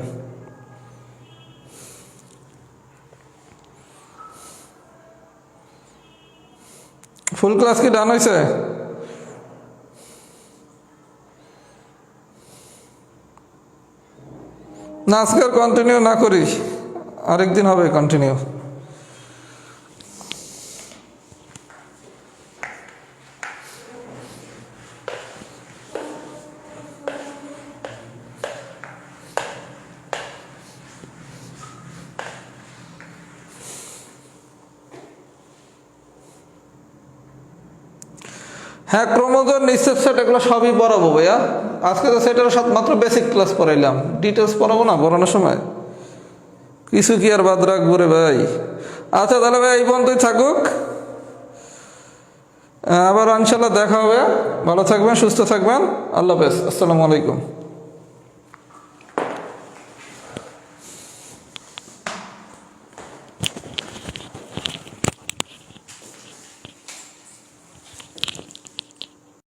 ফুল ক্লাস কি ডান হয়েছে? না আজকে আর কন্টিনিউ না করি, আরেকদিন হবে কন্টিনিউ। হ্যাঁ, ক্রোমোজোম নিঃশ্বেপ সেট এগুলো সবই পড়াবো ভাইয়া। আজকে তো সেটার সাথে মাত্র বেসিক ক্লাস পড়াইলাম, ডিটেলস পড়াবো না পড়ানোর সময়, কিছু কি আর বাদ রাখবো রে ভাই। আচ্ছা তাহলে ভাই এই পর্যন্তই থাকুক, আবার ইনশাল্লাহ দেখা হবে। ভালো থাকবেন, সুস্থ থাকবেন, আল্লাহ হাফেজ, আসসালামু আলাইকুম।